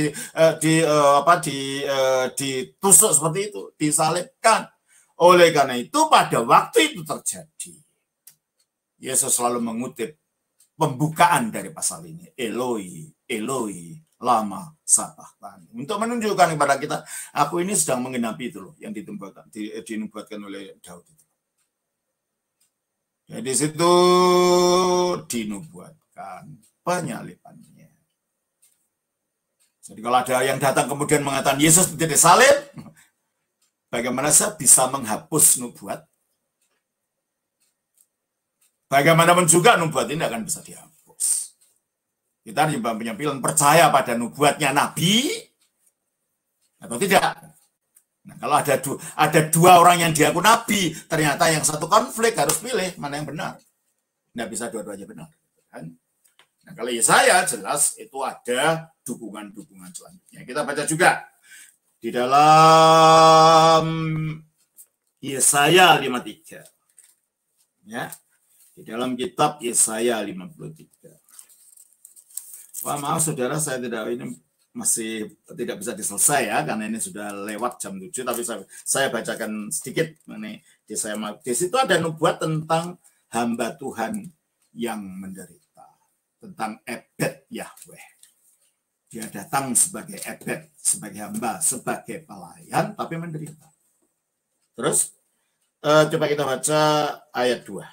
Speaker 2: ditusuk seperti itu, disalibkan. Oleh karena itu pada waktu itu terjadi, Yesus selalu mengutip pembukaan dari pasal ini, Eloi, Eloi, lama sabachthani, untuk menunjukkan kepada kita, aku ini sedang menggenapi itu loh yang dinubuatkan oleh Daud itu. Jadi situ dinubuatkan penyalipannya. Jadi kalau ada yang datang kemudian mengatakan Yesus tidak disalib, bagaimana saya bisa menghapus nubuat? Bagaimanapun juga nubuat ini akan bisa dihapus. Kita punya pilihan percaya pada nubuatnya Nabi atau tidak. Nah, kalau ada dua orang yang diaku Nabi, ternyata yang satu konflik, harus pilih mana yang benar. Nggak bisa dua-duanya benar. Kan? Nah, kalau Yesaya jelas itu ada dukungan-dukungan selanjutnya. Kita baca juga di dalam Yesaya 53. Ya. Di dalam kitab Yesaya 53. Wah, maaf saudara, saya ini masih tidak bisa diselesai ya, karena ini sudah lewat jam 7, tapi saya bacakan sedikit mengenai Yesaya. Di situ ada nubuat tentang hamba Tuhan yang menderita, tentang Ebed Yahweh. Dia datang sebagai Ebed, sebagai hamba, sebagai pelayan, tapi menderita. Terus, coba kita baca ayat 2.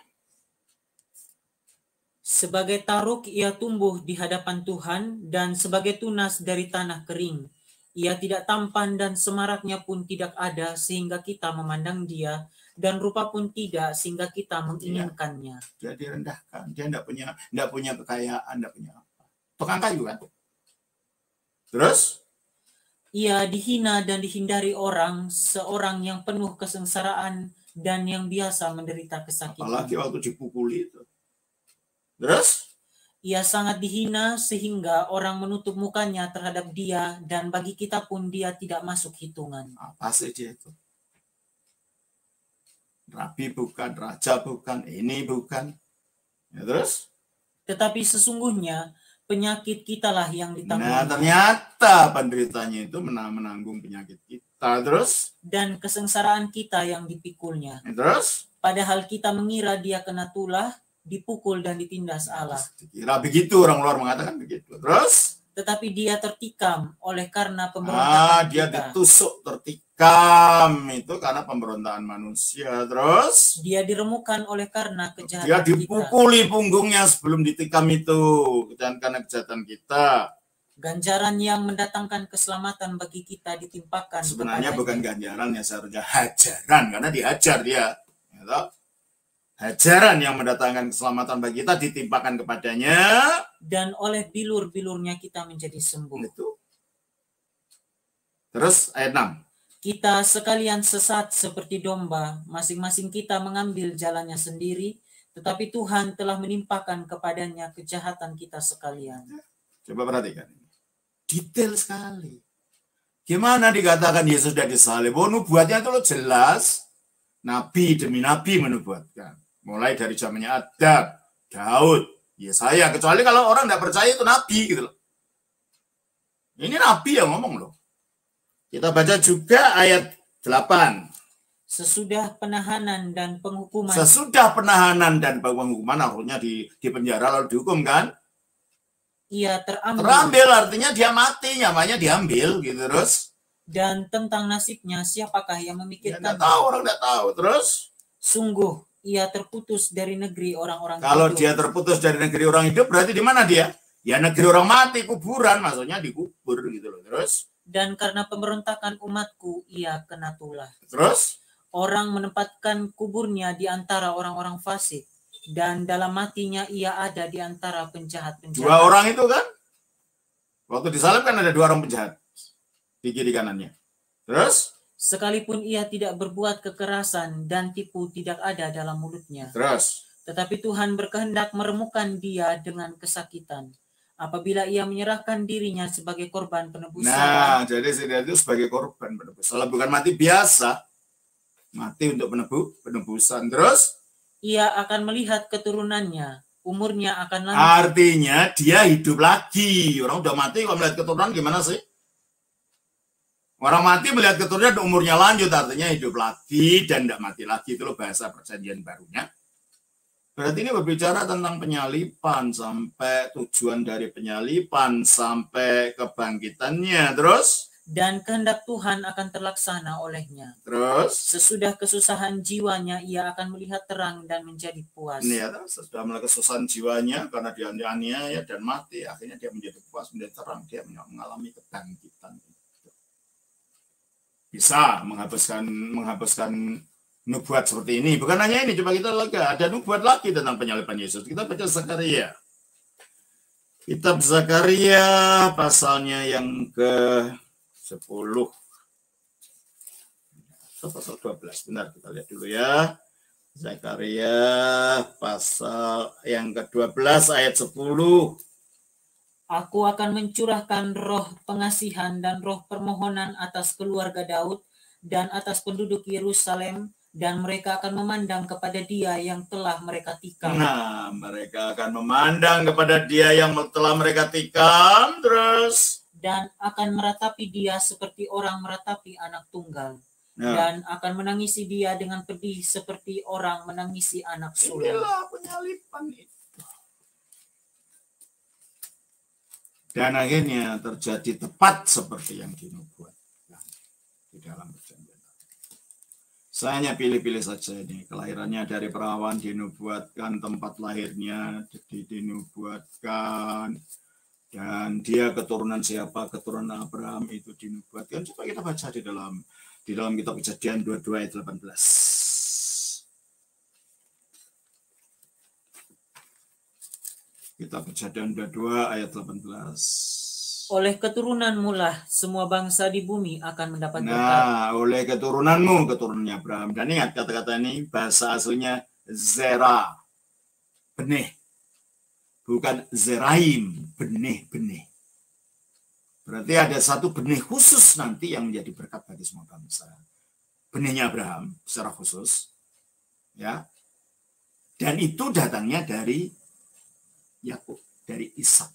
Speaker 3: Sebagai taruk ia tumbuh di hadapan Tuhan, dan sebagai tunas dari tanah kering. Ia tidak tampan dan semaraknya pun tidak ada sehingga kita memandang dia, dan rupa pun tidak sehingga kita menginginkannya.
Speaker 2: Dia direndahkan, dia tidak punya kekayaan, tidak punya apa. Tukang kayu kan. Terus?
Speaker 3: Ia dihina dan dihindari orang, seorang yang penuh kesengsaraan dan yang biasa menderita kesakitan.
Speaker 2: Apalagi waktu dipukuli itu. Terus?
Speaker 3: Ia sangat dihina sehingga orang menutup mukanya terhadap dia, dan bagi kita pun dia tidak masuk hitungan.
Speaker 2: Apa sih dia itu? Rabi bukan, raja bukan, ini bukan. Ya, terus?
Speaker 3: Tetapi sesungguhnya penyakit kitalah yang ditanggung.
Speaker 2: Nah, ternyata penderitanya itu menanggung penyakit kita. Terus?
Speaker 3: Dan kesengsaraan kita yang dipikulnya.
Speaker 2: Ya, terus?
Speaker 3: Padahal kita mengira dia kena tulah, dipukul dan ditindas Allah.
Speaker 2: Kira begitu, orang luar mengatakan begitu. Terus?
Speaker 3: Tetapi dia tertikam oleh karena pemberontakan
Speaker 2: dia
Speaker 3: kita.
Speaker 2: ditusuk, tertikam itu karena pemberontakan manusia. Terus?
Speaker 3: Dia diremukkan oleh karena kejahatan
Speaker 2: kita. Dia dipukuli punggungnya sebelum ditikam itu, dan karena kejahatan kita.
Speaker 3: Ganjaran yang mendatangkan keselamatan bagi kita ditimpakan.
Speaker 2: Sebenarnya bukan ganjaran, ya seharusnya hajaran, karena dihajar dia. Ya, hajaran yang mendatangkan keselamatan bagi kita ditimpakan kepadanya,
Speaker 3: dan oleh bilur-bilurnya kita menjadi sembuh.
Speaker 2: Itu. Terus ayat 6.
Speaker 3: Kita sekalian sesat seperti domba, masing-masing kita mengambil jalannya sendiri, tetapi Tuhan telah menimpakan kepadanya kejahatan kita sekalian.
Speaker 2: Coba perhatikan. Detail sekali. Gimana dikatakan Yesus sudah disalib? Oh, nubuatnya itu jelas. Nabi demi nabi menubuatkan. Mulai dari zamannya Adam, Daud, Yesaya. Kecuali kalau orang tidak percaya itu nabi gitu loh. Ini nabi yang ngomong loh. Kita baca juga ayat 8.
Speaker 3: Sesudah penahanan dan penghukuman.
Speaker 2: Sesudah penahanan dan penghukuman, artinya di penjara lalu dihukum kan?
Speaker 3: Ia terambil.
Speaker 2: Terambil artinya dia mati, nyamanya diambil gitu. Terus?
Speaker 3: Dan tentang nasibnya siapakah yang memikirkan?
Speaker 2: Tidak tahu, orang tidak tahu. Terus?
Speaker 3: Sungguh ia terputus dari negeri orang-orang
Speaker 2: Kalau
Speaker 3: hidup.
Speaker 2: dia terputus dari negeri orang hidup, berarti di mana dia? Ya negeri orang mati, kuburan, maksudnya dikubur gitu loh. Terus?
Speaker 3: Dan karena pemberontakan umatku, ia kena tulah.
Speaker 2: Terus?
Speaker 3: Orang menempatkan kuburnya di antara orang-orang fasik, dan dalam matinya ia ada di antara penjahat-penjahat.
Speaker 2: 2 orang itu kan? Waktu disalib kan ada 2 orang penjahat di kiri kanannya. Terus?
Speaker 3: Sekalipun ia tidak berbuat kekerasan dan tipu tidak ada dalam mulutnya.
Speaker 2: Terus?
Speaker 3: Tetapi Tuhan berkehendak meremukkan dia dengan kesakitan, apabila ia menyerahkan dirinya sebagai korban penebusan.
Speaker 2: Nah, jadi dia itu sebagai korban penebusan. Bukan mati biasa. Mati untuk penebusan. Terus?
Speaker 3: Ia akan melihat keturunannya. Umurnya akan lanjut.
Speaker 2: Artinya dia hidup lagi. Orang udah mati, kalau melihat keturunan gimana sih? Orang mati melihat keturunan umurnya lanjut, artinya hidup lagi dan tidak mati lagi. Itu loh bahasa perjanjian barunya. Berarti ini berbicara tentang penyalipan, sampai tujuan dari penyalipan, sampai kebangkitannya. Terus?
Speaker 3: Dan kehendak Tuhan akan terlaksana olehnya.
Speaker 2: Terus?
Speaker 3: Sesudah kesusahan jiwanya, ia akan melihat terang dan menjadi puas.
Speaker 2: Ini ya, sesudah melihat kesusahan jiwanya karena dia aniaya dan mati, akhirnya dia menjadi puas, menjadi terang, dia mengalami kebangkitan. bisa menghapuskan nubuat seperti ini. Bukan hanya ini, coba kita lihat ada nubuat lagi tentang penyaliban Yesus. Kita baca Zakaria. Kitab Zakaria pasalnya yang ke-10. Pasal 12. Bentar, kita lihat dulu ya. Zakaria pasal yang ke-12 ayat 10.
Speaker 3: Aku akan mencurahkan roh pengasihan dan roh permohonan atas keluarga Daud dan atas penduduk Yerusalem, dan mereka akan memandang kepada Dia yang telah mereka tikam.
Speaker 2: Nah, mereka akan memandang kepada Dia yang telah mereka tikam, terus.
Speaker 3: Dan akan meratapi Dia seperti orang meratapi anak tunggal.
Speaker 2: Nah,
Speaker 3: dan akan menangisi Dia dengan pedih seperti orang menangisi anak sulung.
Speaker 2: inilah penyaliban itu. Dan akhirnya terjadi tepat seperti yang dinubuatkan di dalam perjanjian. Saya hanya pilih-pilih saja ini. Kelahirannya dari perawan dinubuatkan, tempat lahirnya dinubuatkan, dan dia keturunan siapa, keturunan Abraham itu dinubuatkan. Coba kita baca di dalam kitab Kejadian 22 ayat 18. Kitab Kejadian 22 ayat 18.
Speaker 3: Oleh keturunanmu lah semua bangsa di bumi akan mendapat berkat.
Speaker 2: Nah, oleh keturunanmu, keturunannya Abraham. Dan ingat kata-kata ini bahasa aslinya zera, benih. Bukan zeraim, benih-benih. Berarti ada satu benih khusus nanti yang menjadi berkat bagi semua bangsa. Benihnya Abraham secara khusus. Ya. Dan itu datangnya dari Yakub, dari Ishak.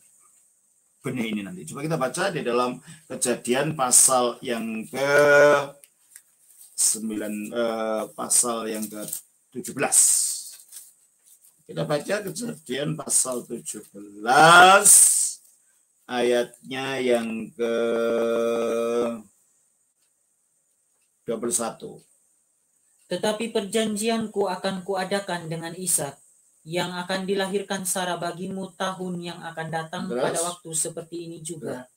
Speaker 2: Benih ini nanti. Coba kita baca di dalam Kejadian pasal yang pasal yang ke-17. Kita baca Kejadian pasal 17 ayatnya yang ke-21.
Speaker 3: Tetapi perjanjianku akan kuadakan dengan Ishak, yang akan dilahirkan Sarah bagimu tahun yang akan datang. Terus, pada waktu seperti ini juga.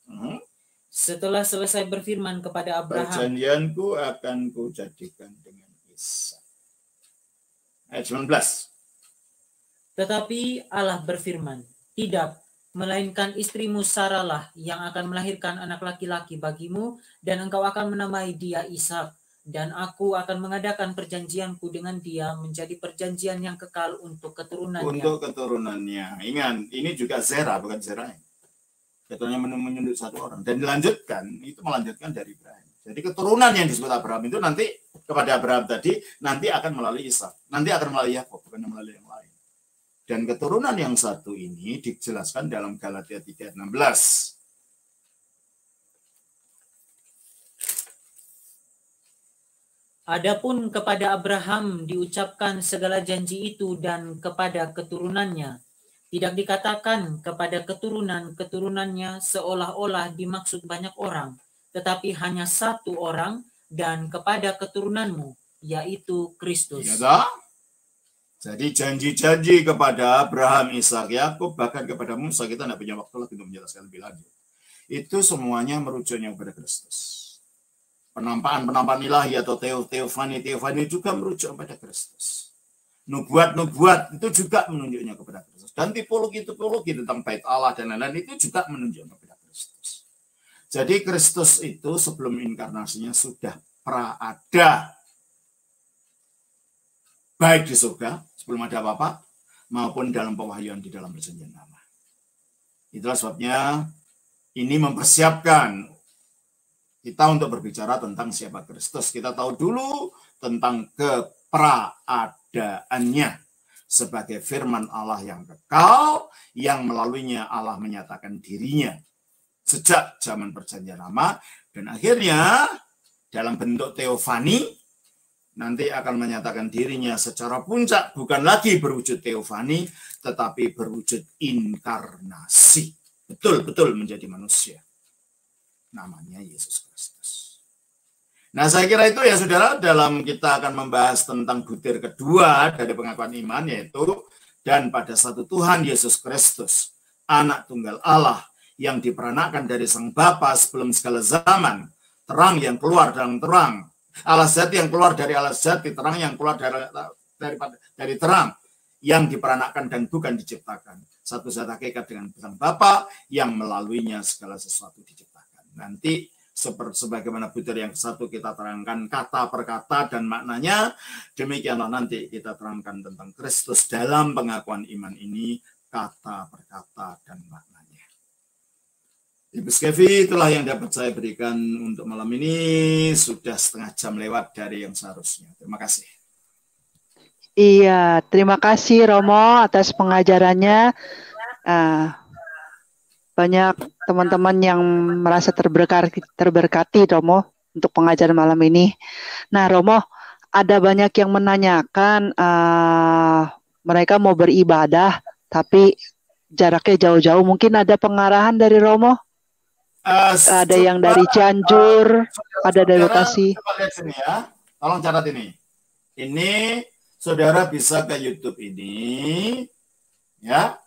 Speaker 3: Setelah selesai berfirman kepada Abraham,
Speaker 2: perjanjianku akan kujadikan dengan Ishak. Ayat 19.
Speaker 3: Tetapi Allah berfirman, tidak, melainkan istrimu Sarah lah yang akan melahirkan anak laki-laki bagimu, dan engkau akan menamai dia Ishak. Dan aku akan mengadakan perjanjianku dengan dia menjadi perjanjian yang kekal untuk keturunannya.
Speaker 2: Untuk keturunannya. Ingat, ini juga Zera, bukan Zeraim. Keturunannya menyundut satu orang. Dan dilanjutkan, itu melanjutkan dari Ibrahim. Jadi keturunan yang disebut Abraham itu nanti kepada Abraham tadi, nanti akan melalui Ishak. Nanti akan melalui Yakub, bukan melalui yang lain. Dan keturunan yang satu ini dijelaskan dalam Galatia 3:16.
Speaker 3: Adapun kepada Abraham diucapkan segala janji itu dan kepada keturunannya. Tidak dikatakan kepada keturunan-keturunannya seolah-olah dimaksud banyak orang, tetapi hanya satu orang, dan kepada keturunanmu, yaitu Kristus.
Speaker 2: Ya, jadi janji-janji kepada Abraham, Ishak, Yakub, bahkan kepada Musa, kita tidak punya waktu lagi untuk menjelaskan lebih lanjut. Itu semuanya merujuknya kepada Kristus. Penampakan ilahi atau teofani juga merujuk kepada Kristus. Nubuat-nubuat itu juga menunjuknya kepada Kristus. Dan tipologi tentang bait Allah dan lain-lain itu juga menunjukkan kepada Kristus. Jadi Kristus itu sebelum inkarnasinya sudah praada. Baik di surga, sebelum ada apa-apa, maupun dalam pewahyuan di dalam perjanjian lama. Itulah sebabnya ini mempersiapkan kita untuk berbicara tentang siapa Kristus. Kita tahu dulu tentang kepradaannya sebagai firman Allah yang kekal, yang melaluinya Allah menyatakan dirinya sejak zaman perjanjian lama, dan akhirnya dalam bentuk teofani nanti akan menyatakan dirinya secara puncak, bukan lagi berwujud teofani, tetapi berwujud inkarnasi. Betul-betul menjadi manusia. Namanya Yesus Kristus. Nah, saya kira itu ya saudara, dalam kita akan membahas tentang butir kedua dari pengakuan iman, yaitu dan pada satu Tuhan Yesus Kristus, anak tunggal Allah yang diperanakan dari Sang Bapa sebelum segala zaman, terang yang keluar dalam terang. Alas zat yang keluar dari alas zat, terang yang keluar dari terang, yang diperanakkan dan bukan diciptakan. Satu zat hakikat dengan Sang Bapa yang melaluinya segala sesuatu diciptakan. Nanti sebagaimana butir yang satu kita terangkan kata per kata dan maknanya, demikianlah nanti kita terangkan tentang Kristus dalam pengakuan iman ini, kata per kata dan maknanya. Ibu Skevi, itulah yang dapat saya berikan untuk malam ini. Sudah setengah jam lewat dari yang seharusnya. Terima kasih.
Speaker 1: Iya, terima kasih Romo atas pengajarannya. Banyak teman-teman yang merasa terberkati Romo untuk pengajaran malam ini. Nah Romo, ada banyak yang menanyakan mereka mau beribadah tapi jaraknya jauh-jauh. Mungkin ada pengarahan dari Romo? Ada yang dari Cianjur, ada dari Bekasi.
Speaker 2: Coba lihat sini ya. Tolong catat ini. Ini saudara bisa ke YouTube ini, ya.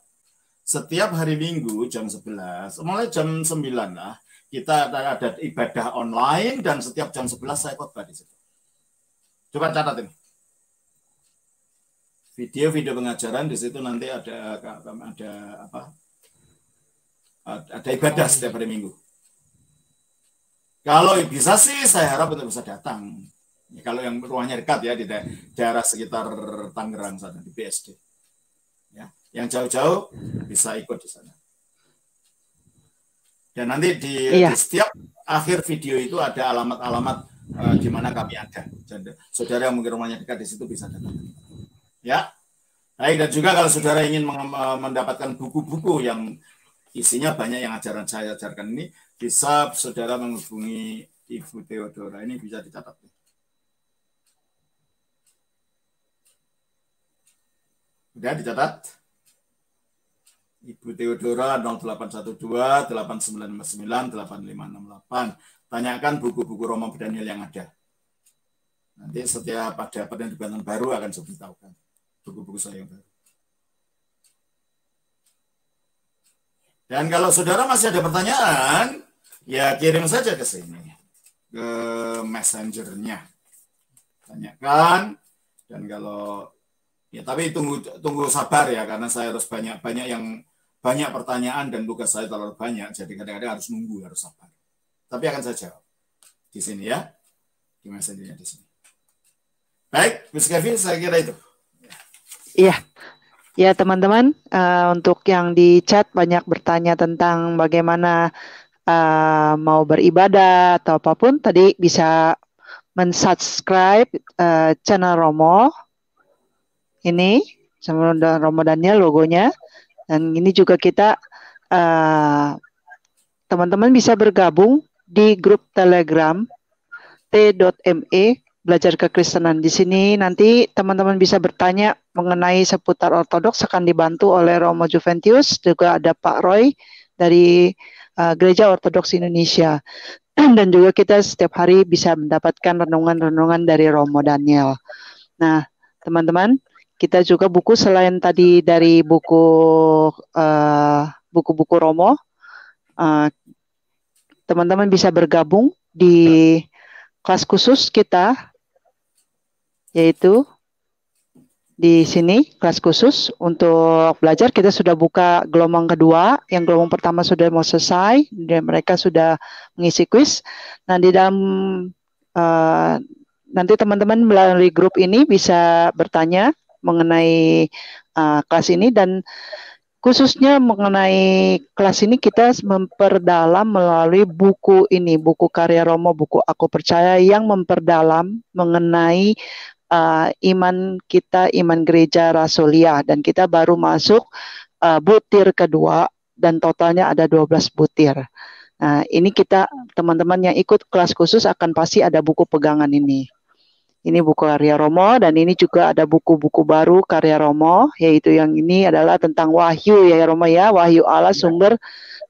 Speaker 2: Setiap hari Minggu jam 11, mulai jam 9 lah, kita ada ibadah online dan setiap jam 11 saya khotbah di situ. Coba catat ini. Video-video pengajaran di situ nanti ada apa? Ada ibadah setiap hari Minggu. Kalau bisa sih, saya harap untuk bisa datang. Ya, kalau yang ruangnya dekat ya di daerah sekitar Tangerang sana di BSD. Ya, yang jauh-jauh bisa ikut di sana. Dan nanti di setiap akhir video itu ada alamat-alamat di mana kami ada. Jadi, saudara yang mungkin rumahnya dekat di situ bisa datang. Ya, baik. Dan juga kalau saudara ingin mendapatkan buku-buku yang isinya banyak yang ajaran saya ajarkan ini, bisa saudara menghubungi Ibu Theodora. Ini bisa dicatat. Sudah dicatat? Ibu Theodora 0812 8959 8568. Tanyakan buku-buku Romo Daniel yang ada. Nanti setiap ada pertemuan baru akan saya beritahukan buku-buku saya yang baru. Dan kalau saudara masih ada pertanyaan, ya kirim saja ke sini, ke messengernya. Tanyakan, dan kalau ya tapi tunggu sabar ya, karena saya harus banyak pertanyaan dan tugas saya terlalu banyak, jadi kadang-kadang harus nunggu, harus sabar. Tapi akan saya jawab di sini ya, di messengernya di sini. Baik, Miss Kevin, saya kira itu.
Speaker 1: Iya. Ya teman-teman, untuk yang di chat banyak bertanya tentang bagaimana mau beribadah atau apapun, tadi bisa mensubscribe channel Romo ini, sama Romo Daniel logonya, dan ini juga kita teman-teman bisa bergabung di grup Telegram t.me Belajar Kekristenan. Di sini nanti teman-teman bisa bertanya mengenai seputar ortodoks, akan dibantu oleh Romo Juventius, juga ada Pak Roy dari Gereja Ortodoks Indonesia. Dan juga kita setiap hari bisa mendapatkan renungan-renungan dari Romo Daniel. Nah, teman-teman, kita juga buku selain tadi dari buku-buku Romo, teman-teman bisa bergabung di kelas khusus kita, yaitu di sini kelas khusus untuk belajar. Kita sudah buka gelombang kedua, yang gelombang pertama sudah mau selesai dan mereka sudah mengisi kuis. Nah, di dalam nanti teman-teman melalui grup ini bisa bertanya mengenai kelas ini, dan khususnya mengenai kelas ini kita memperdalam melalui buku ini, buku karya Romo, buku Aku Percaya, yang memperdalam mengenai iman kita, iman gereja Rasulia, dan kita baru masuk butir kedua dan totalnya ada 12 butir. Nah, ini kita teman-teman yang ikut kelas khusus akan pasti ada buku pegangan ini. Ini buku karya Romo, dan ini juga ada buku-buku baru karya Romo, yaitu yang ini adalah tentang wahyu ya Romo ya, wahyu Allah, sumber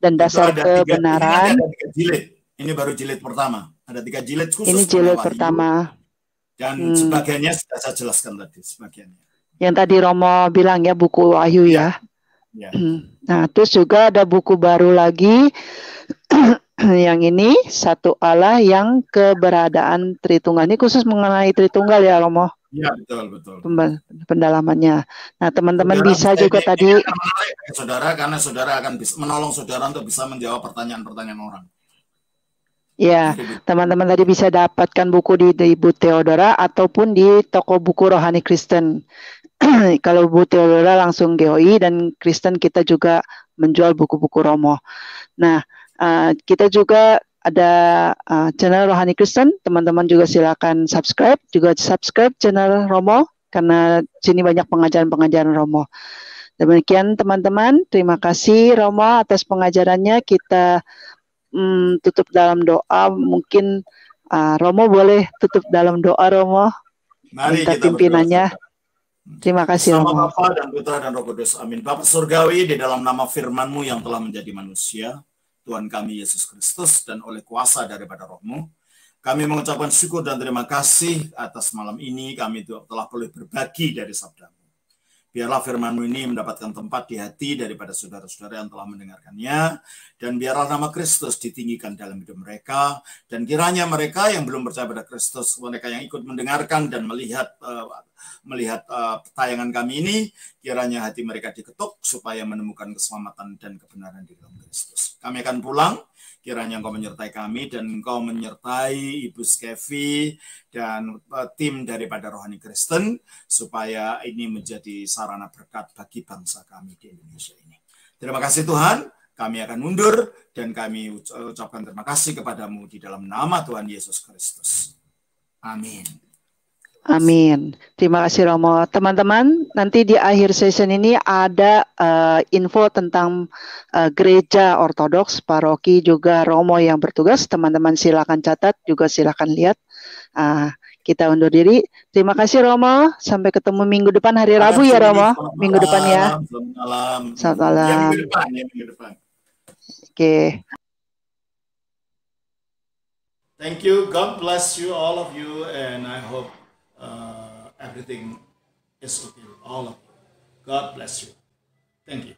Speaker 1: dan dasar kebenaran.
Speaker 2: Ini ada 3 jilid. Ini baru jilid pertama. Ada 3 jilid khusus.
Speaker 1: Ini jilid pertama.
Speaker 2: Dan sebagiannya sudah saya jelaskan tadi, sebagiannya.
Speaker 1: Yang tadi Romo bilang ya, buku wahyu ya.
Speaker 2: Ya.
Speaker 1: Nah, terus juga ada buku baru lagi yang ini satu Allah yang keberadaan Tritunggal. Ini khusus mengenai Tritunggal ya, Romo.
Speaker 2: Ya, betul.
Speaker 1: Pendalamannya. Nah, teman-teman
Speaker 2: Saudara,
Speaker 1: bisa juga
Speaker 2: ini
Speaker 1: tadi.
Speaker 2: akan menarik, saudara, karena saudara akan bisa menolong saudara untuk bisa menjawab pertanyaan-pertanyaan orang.
Speaker 1: Ya, teman-teman tadi bisa dapatkan buku di Bu Theodora ataupun di toko buku Rohani Kristen. Kalau Bu Theodora langsung GOI, dan Kristen kita juga menjual buku-buku Romo. Nah, kita juga ada channel Rohani Kristen, teman-teman juga silakan subscribe channel Romo, karena sini banyak pengajaran-pengajaran Romo. Demikian teman-teman, terima kasih Romo atas pengajarannya. Kita tutup dalam doa. Mungkin Romo boleh tutup dalam doa, Romo.
Speaker 2: Mari
Speaker 1: minta
Speaker 2: kita
Speaker 1: pimpinannya.
Speaker 2: berdoa.
Speaker 1: Terima kasih
Speaker 2: Sama
Speaker 1: Romo.
Speaker 2: Bapa dan Putra dan Roh Kudus. Amin. Bapa surgawi, di dalam nama firman-Mu yang telah menjadi manusia, Tuhan kami Yesus Kristus, dan oleh kuasa daripada Roh-Mu, kami mengucapkan syukur dan terima kasih atas malam ini kami telah boleh berbagi dari sabda-Mu. Biarlah firman-Mu ini mendapatkan tempat di hati daripada saudara-saudara yang telah mendengarkannya, dan biarlah nama Kristus ditinggikan dalam hidup mereka, dan kiranya mereka yang belum percaya pada Kristus, mereka yang ikut mendengarkan dan melihat tayangan kami ini, kiranya hati mereka diketuk supaya menemukan keselamatan dan kebenaran di dalam Kristus. Kami akan pulang. Kiranya Engkau menyertai kami dan Engkau menyertai Ibu Skevi dan tim daripada Rohani Kristen, supaya ini menjadi sarana berkat bagi bangsa kami di Indonesia ini. Terima kasih Tuhan, kami akan mundur dan kami ucapkan terima kasih kepadamu di dalam nama Tuhan Yesus Kristus. Amin.
Speaker 1: Amin. Terima kasih Romo. Teman-teman, nanti di akhir session ini ada info tentang gereja ortodoks, paroki, juga Romo yang bertugas. Teman-teman silakan catat, juga silakan lihat. Kita undur diri. Terima kasih Romo. Sampai ketemu minggu depan, hari Rabu ya Romo. Minggu depan ya. Selamat malam.
Speaker 2: Minggu depan.
Speaker 1: Oke.
Speaker 2: Thank you. God bless you, all of you, and I hope everything is okay with all of you. God bless you. Thank you.